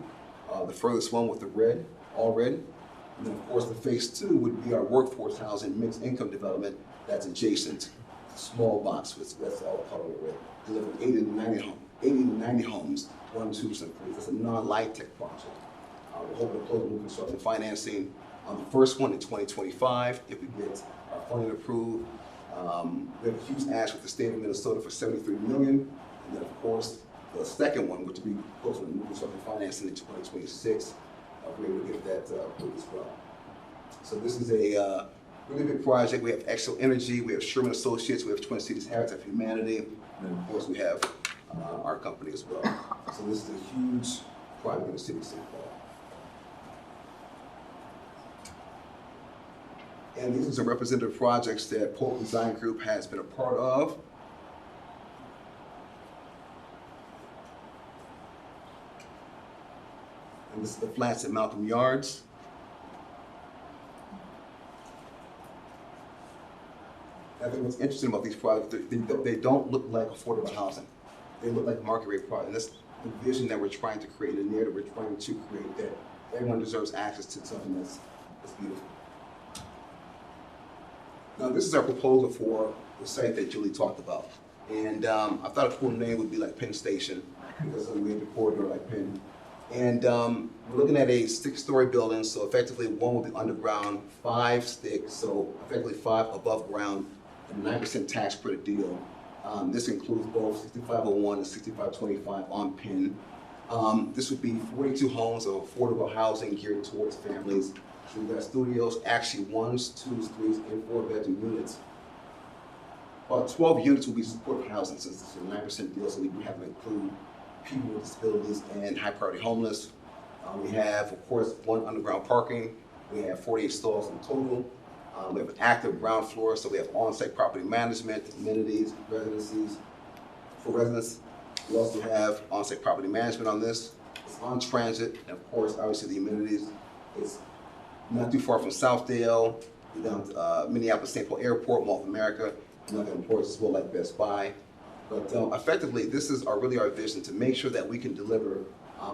Speaker 10: The furthest one with the red, all red. And then of course the phase 2 would be our workforce housing mixed income development that's adjacent, small box, which that's all color red. Delivering 80 to 90 homes, 1, 2, and 3. That's a non-LIHTC project. We're hoping to close new construction financing on the first one in 2025 if we get our funding approved. We have a huge ask with the state of Minnesota for $73 million. And then of course, the second one, which will be close to new construction financing in 2026, we're able to get that approved as well. So this is a really big project. We have Excel Energy, we have Sherman Associates, we have Twin Cities Habitat for Humanity, and then of course we have our company as well. So this is a huge project in the city of St. Paul. And these are some representative projects that Polk Design Group has been a part of. And this is the flats at Malcolm Yards. I think what's interesting about these projects, they don't look like affordable housing. They look like market rate projects. And that's the vision that we're trying to create, the narrative we're trying to create, that everyone deserves access to something that's beautiful. Now, this is our proposal for the site that Julie talked about. And I thought a cool name would be like Penn Station, because of the major corridor like Penn. And we're looking at a 6-story building, so effectively 1 will be underground, 5 sticks, so effectively 5 above ground, and 9% tax credit deal. This includes both 6501 and 6525 on Penn. This would be 42 homes of affordable housing geared towards families. So we've got studios, actually 1s, 2s, 3s, and 4-bedroom units. About 12 units will be supportive housing, since it's a 9% deal, so we have to include people with disabilities and high priority homeless. We have, of course, 1 underground parking. We have 48 stalls in total. We have an active ground floor, so we have on-site property management, amenities, residencies for residents. We also have on-site property management on this. It's on transit, and of course, obviously the amenities. It's not too far from Southdale, down to Minneapolis, St. Paul Airport, Mall of America, and other imports as well, like Best Buy. But effectively, this is really our vision, to make sure that we can deliver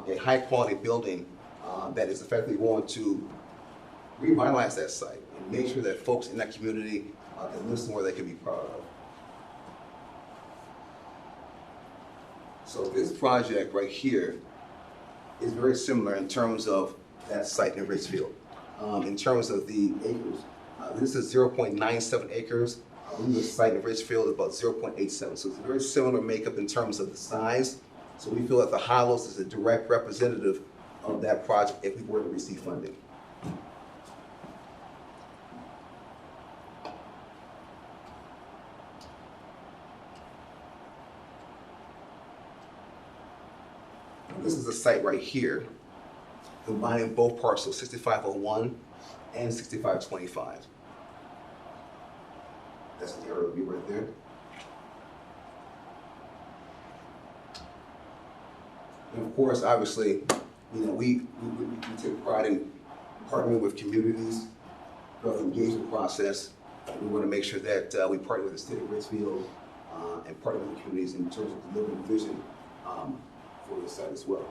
Speaker 10: a high-quality building that is effectively going to revitalize that site and make sure that folks in that community can live somewhere they can be proud of. So this project right here is very similar in terms of that site in Richfield. In terms of the acres, this is 0.97 acres. The site in Richfield is about 0.87, so it's a very similar makeup in terms of the size. So we feel that the Hollows is a direct representative of that project if we were to receive funding. This is the site right here, combining both parcels, 6501 and 6525. That's the area view right there. And of course, obviously, we take pride in partnering with communities throughout the engagement process. We want to make sure that we partner with the state of Richfield and partner with the communities in terms of delivering the vision for the site as well.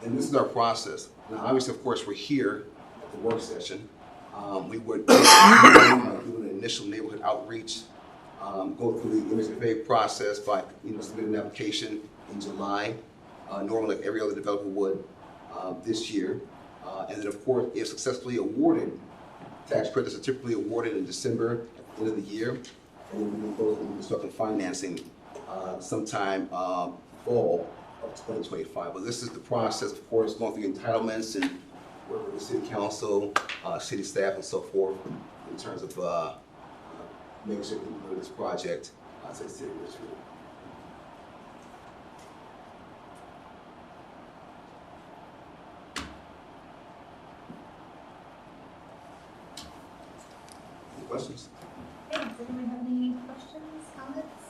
Speaker 10: And this is our process. Now, obviously, of course, we're here at the work session. We would do an initial neighborhood outreach, go through the MSFA process by submitting an application in July, normally like every other developer would this year. And then, of course, if successfully awarded, tax credits are typically awarded in December at the end of the year. And then we can go through construction financing sometime fall of 2025. But this is the process, of course, going through entitlements and working with the city council, city staff, and so forth in terms of making sure we can do this project to the city of Richfield. Any questions?
Speaker 1: Okay, does anyone have any questions, comments?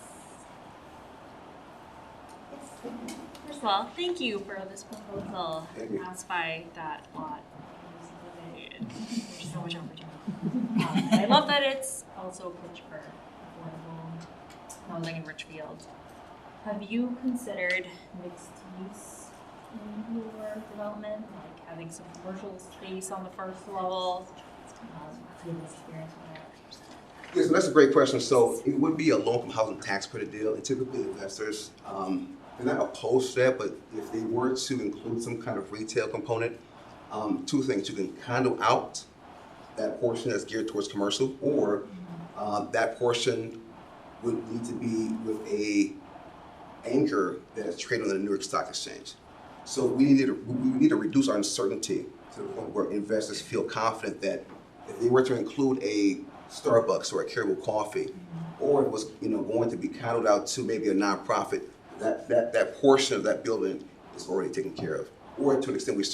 Speaker 1: Yes.
Speaker 11: First of all, thank you for this proposal.
Speaker 10: Thank you.
Speaker 11: Pass by that lot. There's so much opportunity. I love that it's also a pitch for affordable housing in Richfield. Have you considered mixed use in your development, like having some commercial space on the first level? Do you have experience with that?
Speaker 10: Yes, so that's a great question. So it would be a low-income housing tax credit deal, and typically investors, they're not opposed to that, but if they were to include some kind of retail component, two things: you can condo out that portion that's geared towards commercial, or that portion would need to be with a anchor that is traded on the New York Stock Exchange. So we need to reduce our uncertainty to the point where investors feel confident that if they were to include a Starbucks or a Caribou Coffee, or it was going to be condoed out to maybe a nonprofit, that portion of that building is already taken care of. Or to an extent, we've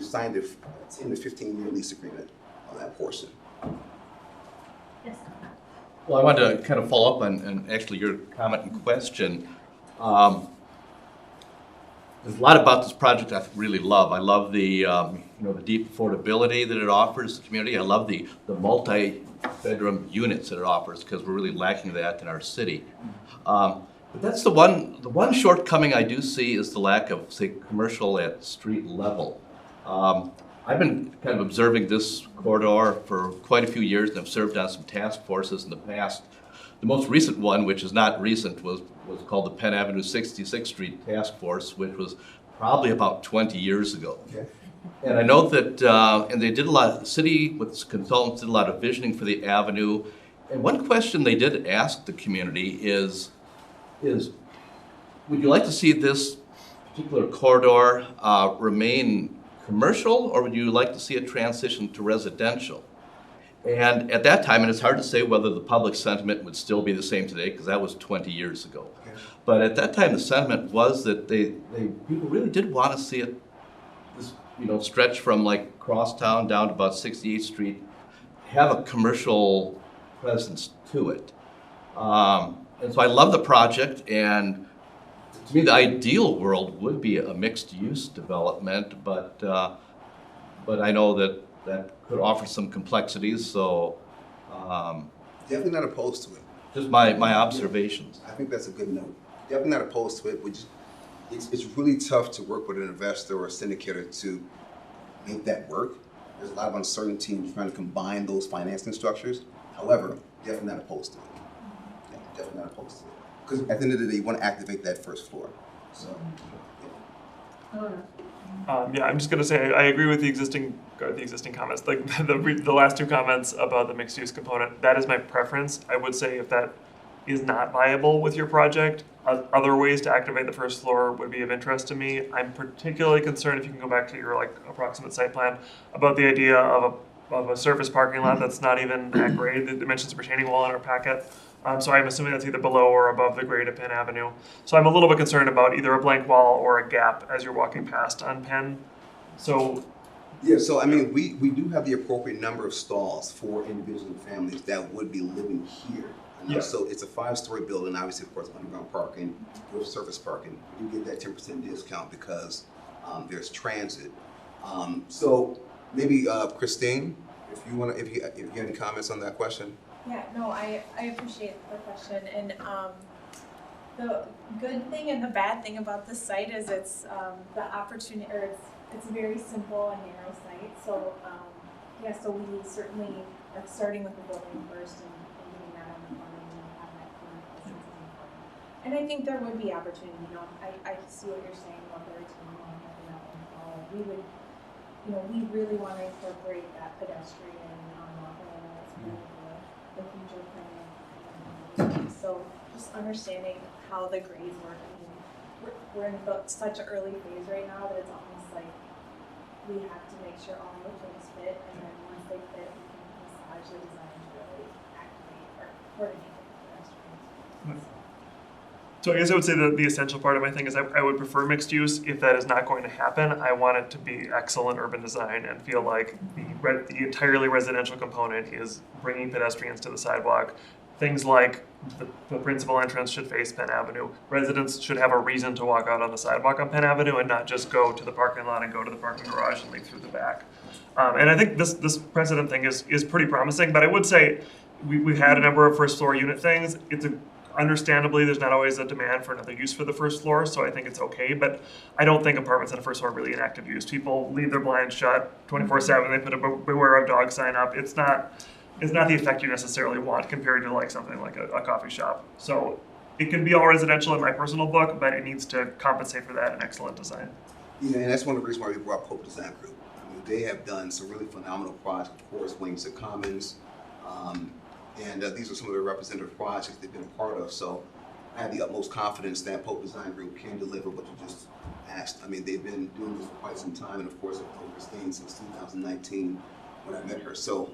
Speaker 10: signed a 10 to 15-year lease agreement on that portion.
Speaker 1: Yes.
Speaker 12: Well, I wanted to kind of follow up on actually your comment and question. There's a lot about this project I really love. I love the the deep affordability that it offers the community. I love the multi-bedroom units that it offers, because we're really lacking that in our city. But that's the one shortcoming I do see is the lack of, say, commercial at street level. I've been kind of observing this corridor for quite a few years, and I've served on some task forces in the past. The most recent one, which is not recent, was called the Penn Avenue 66th Street Task Force, which was probably about 20 years ago.
Speaker 10: Okay.
Speaker 12: And I know that, and they did a lot, the city with consultants did a lot of visioning for the avenue. And one question they did ask the community is would you like to see this particular corridor remain commercial, or would you like to see it transition to residential? And at that time, and it's hard to say whether the public sentiment would still be the same today, because that was 20 years ago.
Speaker 10: Okay.
Speaker 12: But at that time, the sentiment was that people really did want to see it, stretch from like Crosstown down to about 68th Street, have a commercial presence to it. And so I love the project, and to me, the ideal world would be a mixed-use development, but I know that could offer some complexities, so
Speaker 10: Definitely not opposed to it.
Speaker 12: just my observations.
Speaker 10: I think that's a good note. Definitely not opposed to it. It's really tough to work with an investor or a syndicator to make that work. There's a lot of uncertainty in trying to combine those financing structures. However, definitely not opposed to it. Yeah, definitely not opposed to it. Because at the end of the day, you want to activate that first floor. So,
Speaker 6: Yeah, I'm just gonna say I agree with the existing comments. Like the last two comments about the mixed use component, that is my preference. I would say if that is not viable with your project, other ways to activate the first floor would be of interest to me. I'm particularly concerned, if you can go back to your approximate site plan, about the idea of a surface parking lot that's not even at grade. It mentions a retaining wall in our packet. So I'm assuming that's either below or above the grade of Penn Avenue. So I'm a little bit concerned about either a blank wall or a gap as you're walking past on Penn. So
Speaker 10: yeah, so I mean, we do have the appropriate number of stalls for individuals and families that would be living here.
Speaker 6: Yeah.
Speaker 10: So it's a 5-story building, obviously, of course, underground parking with surface parking. You get that 10% discount because there's transit. So maybe Christine, if you have any comments on that question.
Speaker 13: Yeah, no, I appreciate the question, and The good thing and the bad thing about this site is it's the opportunity, or it's a very simple and narrow site. So so we certainly are starting with the building first and getting that on the farm and then have that clean presence is important. And I think there would be opportunity. I see what you're saying about the return on having that one follow. We would, we really want to incorporate that pedestrian walkway as part of the future plan. So just understanding how the grades work. I mean, we're in such an early phase right now that it's almost like we have to make sure all the things fit, and then once they fit, we can massage the design to really activate or coordinate with the pedestrians.
Speaker 6: So I guess I would say that the essential part of my thing is I would prefer mixed use. If that is not going to happen, I want it to be excellent urban design and feel like the entirely residential component is bringing pedestrians to the sidewalk. Things like the principal entrance should face Penn Avenue. Residents should have a reason to walk out on the sidewalk on Penn Avenue and not just go to the parking lot and go to the parking garage and leave through the back. And I think this precedent thing is pretty promising, but I would say we've had a number of first floor unit things. Understandably, there's not always a demand for another use for the first floor, so I think it's okay, but I don't think apartments on a first floor are really an active use. People leave their blinds shut 24/7, they put a beware of dog sign up. It's not the effect you necessarily want compared to like something like a coffee shop. So it can be all residential in my personal book, but it needs to compensate for that in excellent design.
Speaker 10: Yeah, and that's one of the reasons why we brought Pope Design Group. I mean, they have done some really phenomenal projects, of course, Wings of Commons, and these are some of the representative projects they've been a part of. So I have the utmost confidence that Pope Design Group can deliver what you just asked. I mean, they've been doing this for quite some time, and of course, I've known Christine since 2019 when I met her. So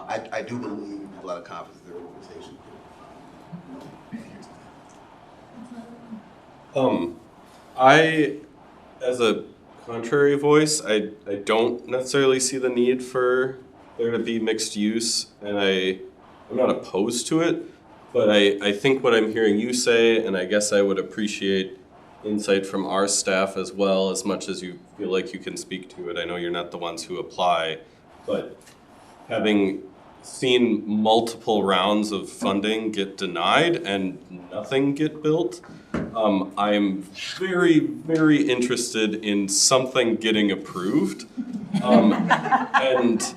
Speaker 10: I do believe and have a lot of confidence in their organization.
Speaker 7: I, as a contrary voice, I don't necessarily see the need for there to be mixed use, and I'm not opposed to it, but I think what I'm hearing you say, and I guess I would appreciate insight from our staff as well, as much as you feel like you can speak to it. I know you're not the ones who apply, but having seen multiple rounds of funding get denied and nothing get built, I'm very, very interested in something getting approved. And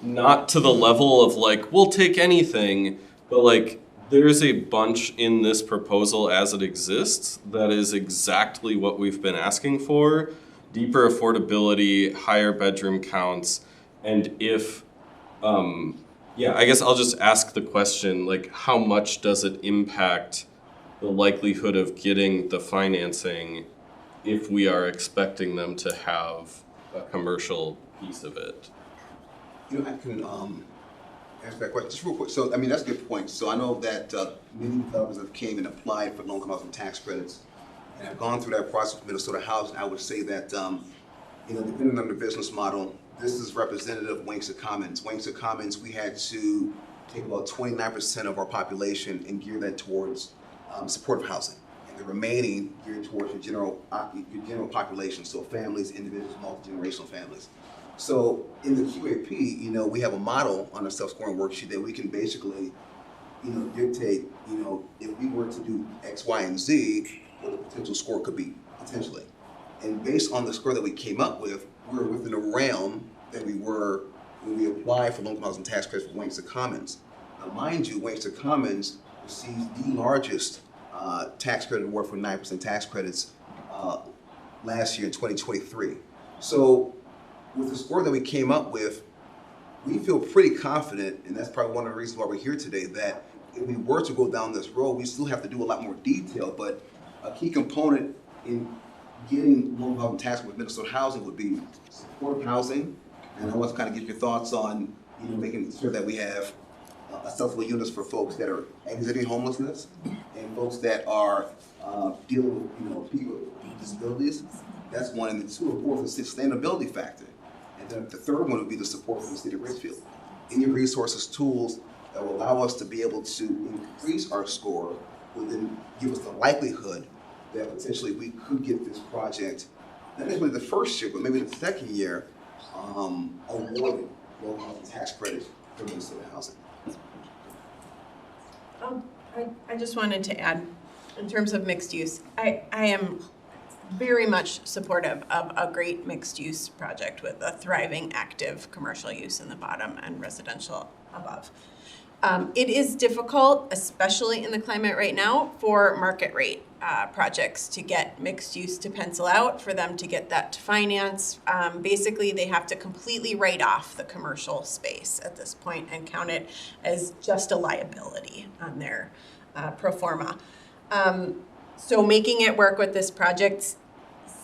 Speaker 7: not to the level of like, we'll take anything, but like, there's a bunch in this proposal as it exists that is exactly what we've been asking for. Deeper affordability, higher bedroom counts, and if, I guess I'll just ask the question, like, how much does it impact the likelihood of getting the financing if we are expecting them to have a commercial piece of it?
Speaker 10: I can answer that question just real quick. So, I mean, that's a good point. So I know that many developers have came and applied for low-income housing tax credits, and I've gone through that process with Minnesota Housing. I would say that, depending on the business model, this is representative of Wings of Commons. Wings of Commons, we had to take about 29% of our population and gear that towards supportive housing, and the remaining geared towards your general population, so families, individuals, multi-generational families. So in the QAP, we have a model on a self-scoring worksheet that we can basically, dictate, if we were to do X, Y, and Z, what the potential score could be, potentially. And based on the score that we came up with, we're within a realm that we were when we applied for low-income housing tax credits for Wings of Commons. Now, mind you, Wings of Commons received the largest tax credit award for 9% tax credits last year in 2023. So with the score that we came up with, we feel pretty confident, and that's probably one of the reasons why we're here today, that if we were to go down this road, we still have to do a lot more detail, but a key component in getting low-income housing tax with Minnesota Housing would be supportive housing, and I want to kind of get your thoughts on making sure that we have accessible units for folks that are exiting homelessness and folks that are dealing with people with disabilities. That's one, and the two, of course, the sustainability factor. And then the third one would be the support from the city of Richfield. Any resources, tools that will allow us to be able to increase our score would then give us the likelihood that potentially we could get this project, not necessarily the first year, but maybe the second year, awarded low-income tax credit for Minnesota Housing.
Speaker 4: I just wanted to add in terms of mixed use, I am very much supportive of a great mixed use project with a thriving, active commercial use in the bottom and residential above. It is difficult, especially in the climate right now, for market rate projects to get mixed use to pencil out, for them to get that to finance. Basically, they have to completely write off the commercial space at this point and count it as just a liability on their pro forma. So making it work with this project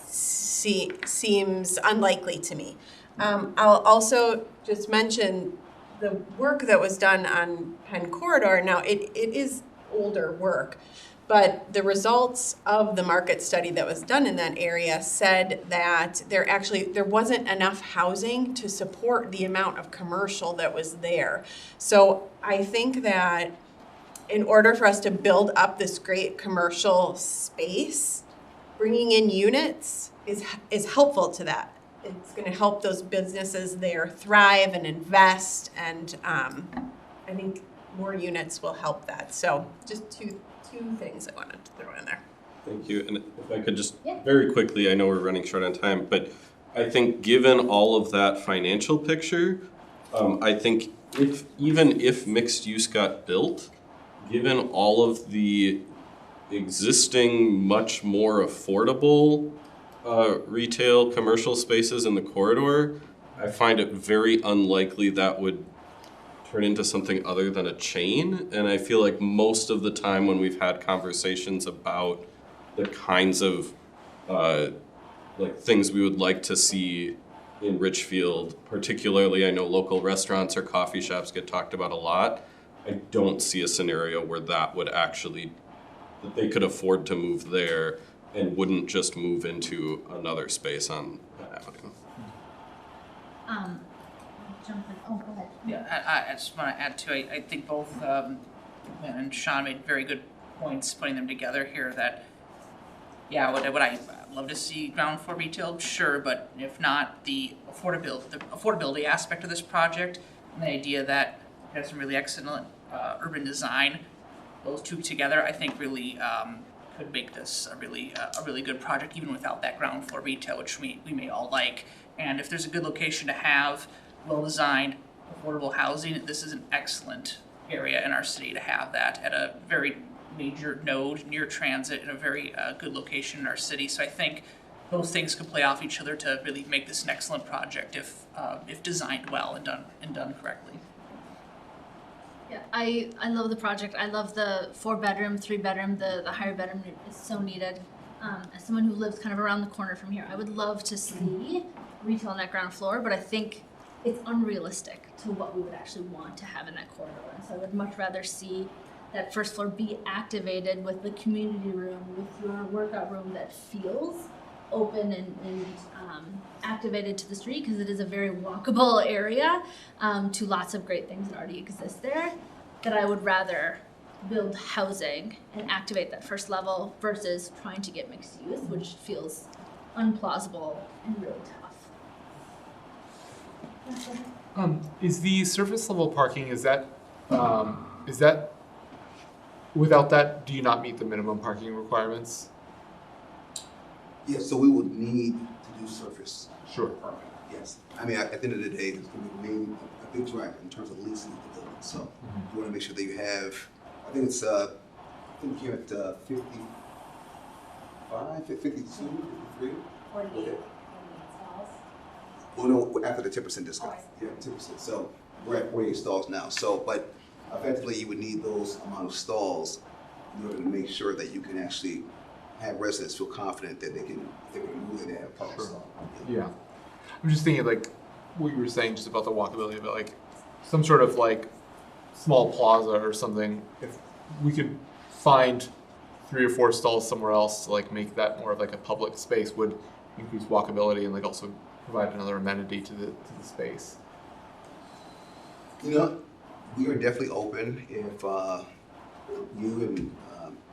Speaker 4: seems unlikely to me. I'll also just mention the work that was done on Penn Corridor. Now, it is older work, but the results of the market study that was done in that area said that there wasn't enough housing to support the amount of commercial that was there. So I think that in order for us to build up this great commercial space, bringing in units is helpful to that. It's going to help those businesses there thrive and invest, and I think more units will help that. So just two things I wanted to throw in there.
Speaker 7: Thank you. And if I could just very quickly, I know we're running short on time, but I think given all of that financial picture, I think even if mixed use got built, given all of the existing much more affordable retail commercial spaces in the corridor, I find it very unlikely that would turn into something other than a chain. And I feel like most of the time when we've had conversations about the kinds of like things we would like to see in Richfield, particularly I know local restaurants or coffee shops get talked about a lot. I don't see a scenario where that they could afford to move there and wouldn't just move into another space on that avenue.
Speaker 1: Jonathan, go ahead.
Speaker 14: Yeah, I just want to add to, I think both and Sean made very good points putting them together here that, yeah, would I love to see ground floor retail? Sure, but if not, the affordability aspect of this project and the idea that it has some really excellent urban design, those two together, I think really could make this a really good project, even without that ground floor retail, which we may all like. And if there's a good location to have well-designed, affordable housing, this is an excellent area in our city to have that at a very major node near transit in a very good location in our city. So I think those things could play off each other to really make this an excellent project if designed well and done correctly.
Speaker 1: Yeah, I love the project. I love the 4-bedroom, 3-bedroom, the higher bedroom is so needed. As someone who lives kind of around the corner from here, I would love to see retail on that ground floor, but I think it's unrealistic to what we would actually want to have in that corridor. And so I would much rather see that first floor be activated with the community room, with your workout room that feels open and activated to the street, because it is a very walkable area to lots of great things that already exist there, that I would rather build housing and activate that first level versus trying to get mixed use, which feels unplausible and really tough.
Speaker 3: Is the surface level parking, is that without that, do you not meet the minimum parking requirements?
Speaker 10: Yeah, so we would need to do surface.
Speaker 3: Sure.
Speaker 10: Parking, yes. I mean, at the end of the day, there's going to be a big drive in terms of leasing the building. So you want to make sure that you have, I think it's, I think you're at 55, 52, 53.
Speaker 13: 48
Speaker 10: Okay.
Speaker 13: stalls.
Speaker 10: Well, no, after the 10% discount. Yeah, 10%. So we're at 48 stalls now. So, but effectively, you would need those amount of stalls in order to make sure that you can actually have residents feel confident that they can move in and park stall.
Speaker 3: Yeah. I'm just thinking like what you were saying just about the walkability, but like some sort of like small plaza or something. If we could find 3 or 4 stalls somewhere else to like make that more of like a public space, would increase walkability and like also provide another amenity to the space.
Speaker 10: You know, we are definitely open if you and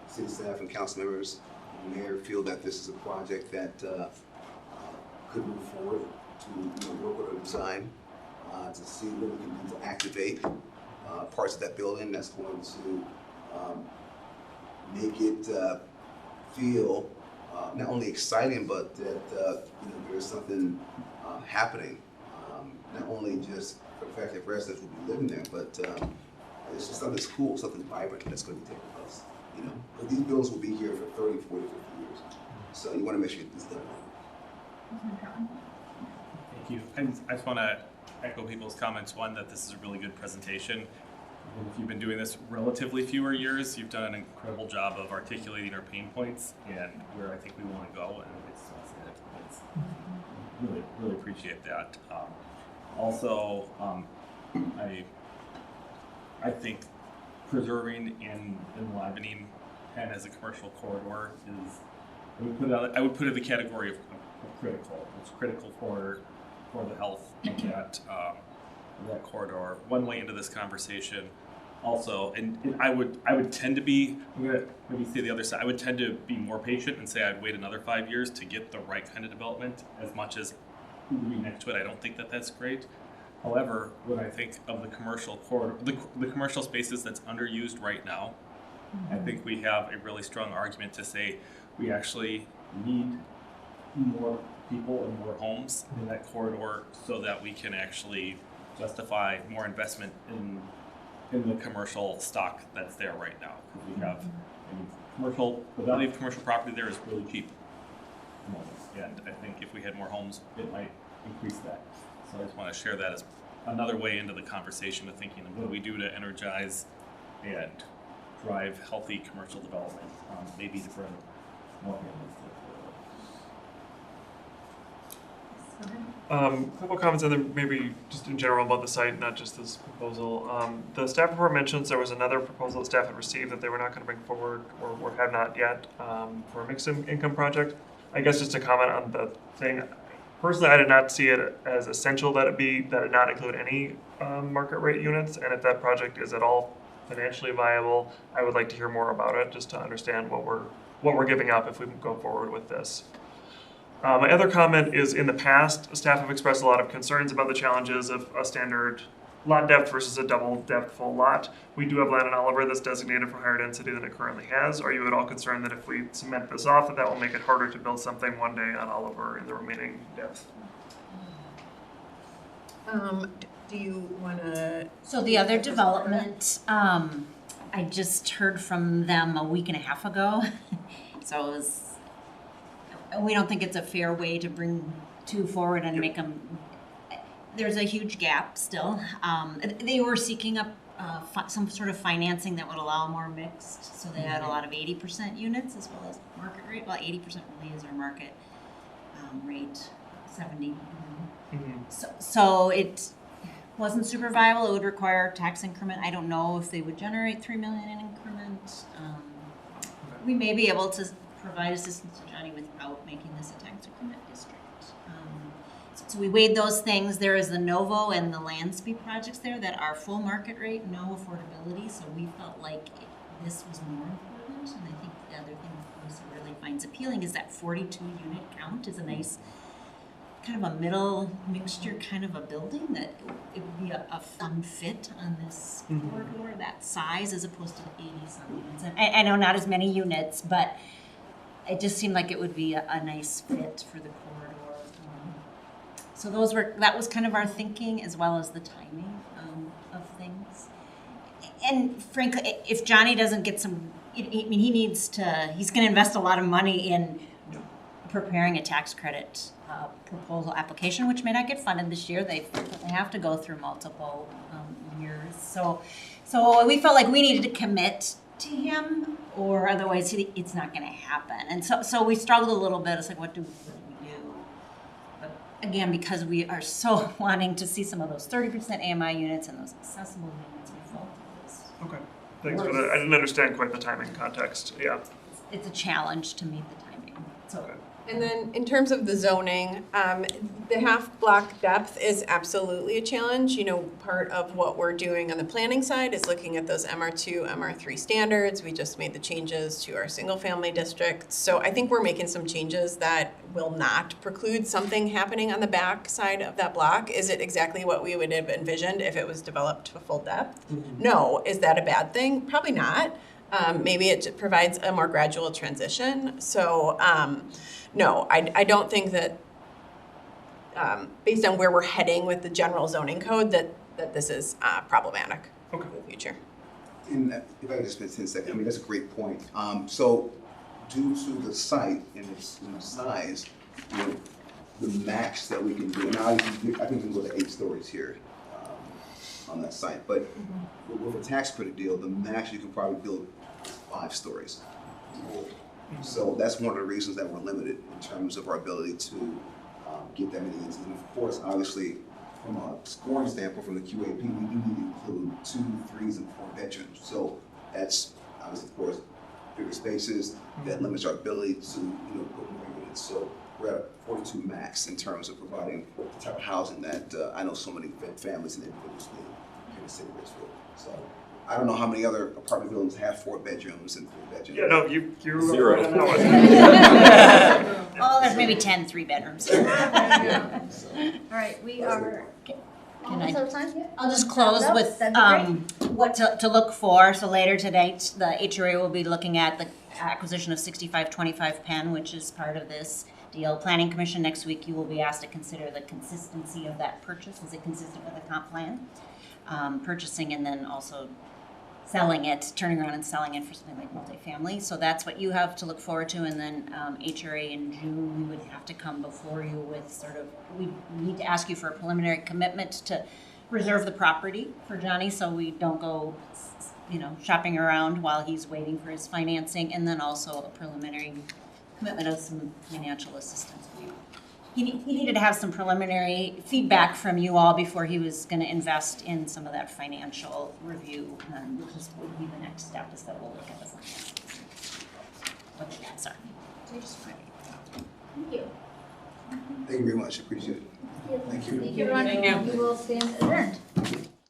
Speaker 10: city staff and council members and mayor feel that this is a project that could move forward to work with a design to see what we can do to activate parts of that building that's going to make it feel not only exciting, but that there's something happening. Not only just for the fact that residents will be living there, but it's just something that's cool, something vibrant that's going to be taking place. But these buildings will be here for 30, 40, 50 years. So you want to make sure it's done.
Speaker 8: Thank you. I just want to echo people's comments. One, that this is a really good presentation. And if you've been doing this relatively fewer years, you've done an incredible job of articulating our pain points and where I think we want to go. And it's really, really appreciate that. Also, I think preserving and enlivening Penn as a commercial corridor is, I would put it in the category of critical. It's critical for the health of that corridor. One way into this conversation, also, and I would tend to be, I'm gonna maybe say the other side. I would tend to be more patient and say I'd wait another 5 years to get the right kind of development. As much as moving next to it, I don't think that that's great. However, when I think of the commercial corridor, the commercial spaces that's underused right now, I think we have a really strong argument to say we actually need more people and more homes in that corridor so that we can actually justify more investment in the commercial stock that's there right now. Because we have, the value of commercial property there is really cheap. And I think if we had more homes, it might increase that. So I just want to share that as another way into the conversation of thinking of what do we do to energize and drive healthy commercial development, maybe to bring more families
Speaker 6: A couple comments and then maybe just in general about the site, not just this proposal. The staff report mentions there was another proposal that staff had received that they were not going to bring forward or have not yet for a mixed income project. I guess just to comment on the thing, personally, I did not see it as essential that it not include any market rate units, and if that project is at all financially viable, I would like to hear more about it just to understand what we're giving up if we go forward with this. My other comment is in the past, staff have expressed a lot of concerns about the challenges of a standard lot depth versus a double depth full lot. We do have land in Oliver that's designated for higher density than it currently has. Are you at all concerned that if we cement this off, that will make it harder to build something one day on Oliver in the remaining depth?
Speaker 4: Do you want to?
Speaker 2: So the other development, I just heard from them a week and a half ago. So it was, we don't think it's a fair way to bring two forward and make them, there's a huge gap still. They were seeking up some sort of financing that would allow more mixed. So they had a lot of 80% units as well as market rate. Well, 80% really is our market rate, 70. So it wasn't super viable. It would require a tax increment. I don't know if they would generate $3 million in increment. We may be able to provide assistance to Johnny without making this a tax increment district. So we weighed those things. There is the Novo and the Landsby projects there that are full market rate, no affordability. So we felt like this was more important. And I think the other thing Lisa really finds appealing is that 42 unit count is a nice kind of a middle mixture kind of a building that it would be a fun fit on this corridor that size as opposed to 80 some units. And I know not as many units, but it just seemed like it would be a nice fit for the corridor. So that was kind of our thinking as well as the timing of things. And frankly, if Johnny doesn't get he's going to invest a lot of money in preparing a tax credit proposal application, which may not get funded this year. They have to go through multiple years. So we felt like we needed to commit to him, or otherwise it's not going to happen. And so we struggled a little bit. It's like, what do we do? But again, because we are so wanting to see some of those 30% AMI units and those accessible units, we felt it was.
Speaker 6: Okay, thanks for that. I didn't understand quite the timing context. Yeah,
Speaker 2: it's a challenge to meet the timing. So.
Speaker 6: Okay.
Speaker 4: And then in terms of the zoning, the half block depth is absolutely a challenge. Part of what we're doing on the planning side is looking at those MR2, MR3 standards. We just made the changes to our single family district. So I think we're making some changes that will not preclude something happening on the back side of that block. Is it exactly what we would have envisioned if it was developed to full depth? No. Is that a bad thing? Probably not. Maybe it provides a more gradual transition. So, no, I don't think that, based on where we're heading with the general zoning code, that this is problematic in the future.
Speaker 10: And if I could just spend 10 seconds, I mean, that's a great point. So due to the site and its size, you know, the max that we can do, now I think we can go to 8 stories here on that site, but with a tax credit deal, the max you can probably build is 5 stories. So that's one of the reasons that we're limited in terms of our ability to get that many units. And of course, obviously, from a scoring standpoint, from the QAP, we do need to include 2, 3s, and 4 bedrooms. So that's obviously, of course, bigger spaces that limits our ability to, put more units. So we're at 42 max in terms of providing the type of housing that I know so many families and individuals need here in the city of Richfield. So I don't know how many other apartment buildings have 4 bedrooms and 3 bedrooms.
Speaker 6: Yeah, no, you
Speaker 7: Zero.
Speaker 6: right on that one.
Speaker 2: Oh, there's maybe 10 3-bedrooms.
Speaker 1: All right, we are. Almost out of time? Yeah.
Speaker 2: I'll just close with what to look for. So later today, the HRA will be looking at the acquisition of 6525 Penn, which is part of this deal. Planning Commission next week, you will be asked to consider the consistency of that purchase. Is it consistent with the comp plan? Purchasing and then also selling it, turning around and selling it for something like multifamily. So that's what you have to look forward to. And then HRA in June, we would have to come before you with we need to ask you for a preliminary commitment to reserve the property for Johnny so we don't go, shopping around while he's waiting for his financing. And then also a preliminary commitment of some financial assistance. He needed to have some preliminary feedback from you all before he was going to invest in some of that financial review, which would be the next step, is that we'll look at the finance. What the gaps are.
Speaker 1: Thank you.
Speaker 10: Thank you very much. Appreciate it.
Speaker 1: Thank you.
Speaker 10: Thank you.
Speaker 1: Thank you, everyone.
Speaker 14: Thank you.
Speaker 1: We will stand adjourned.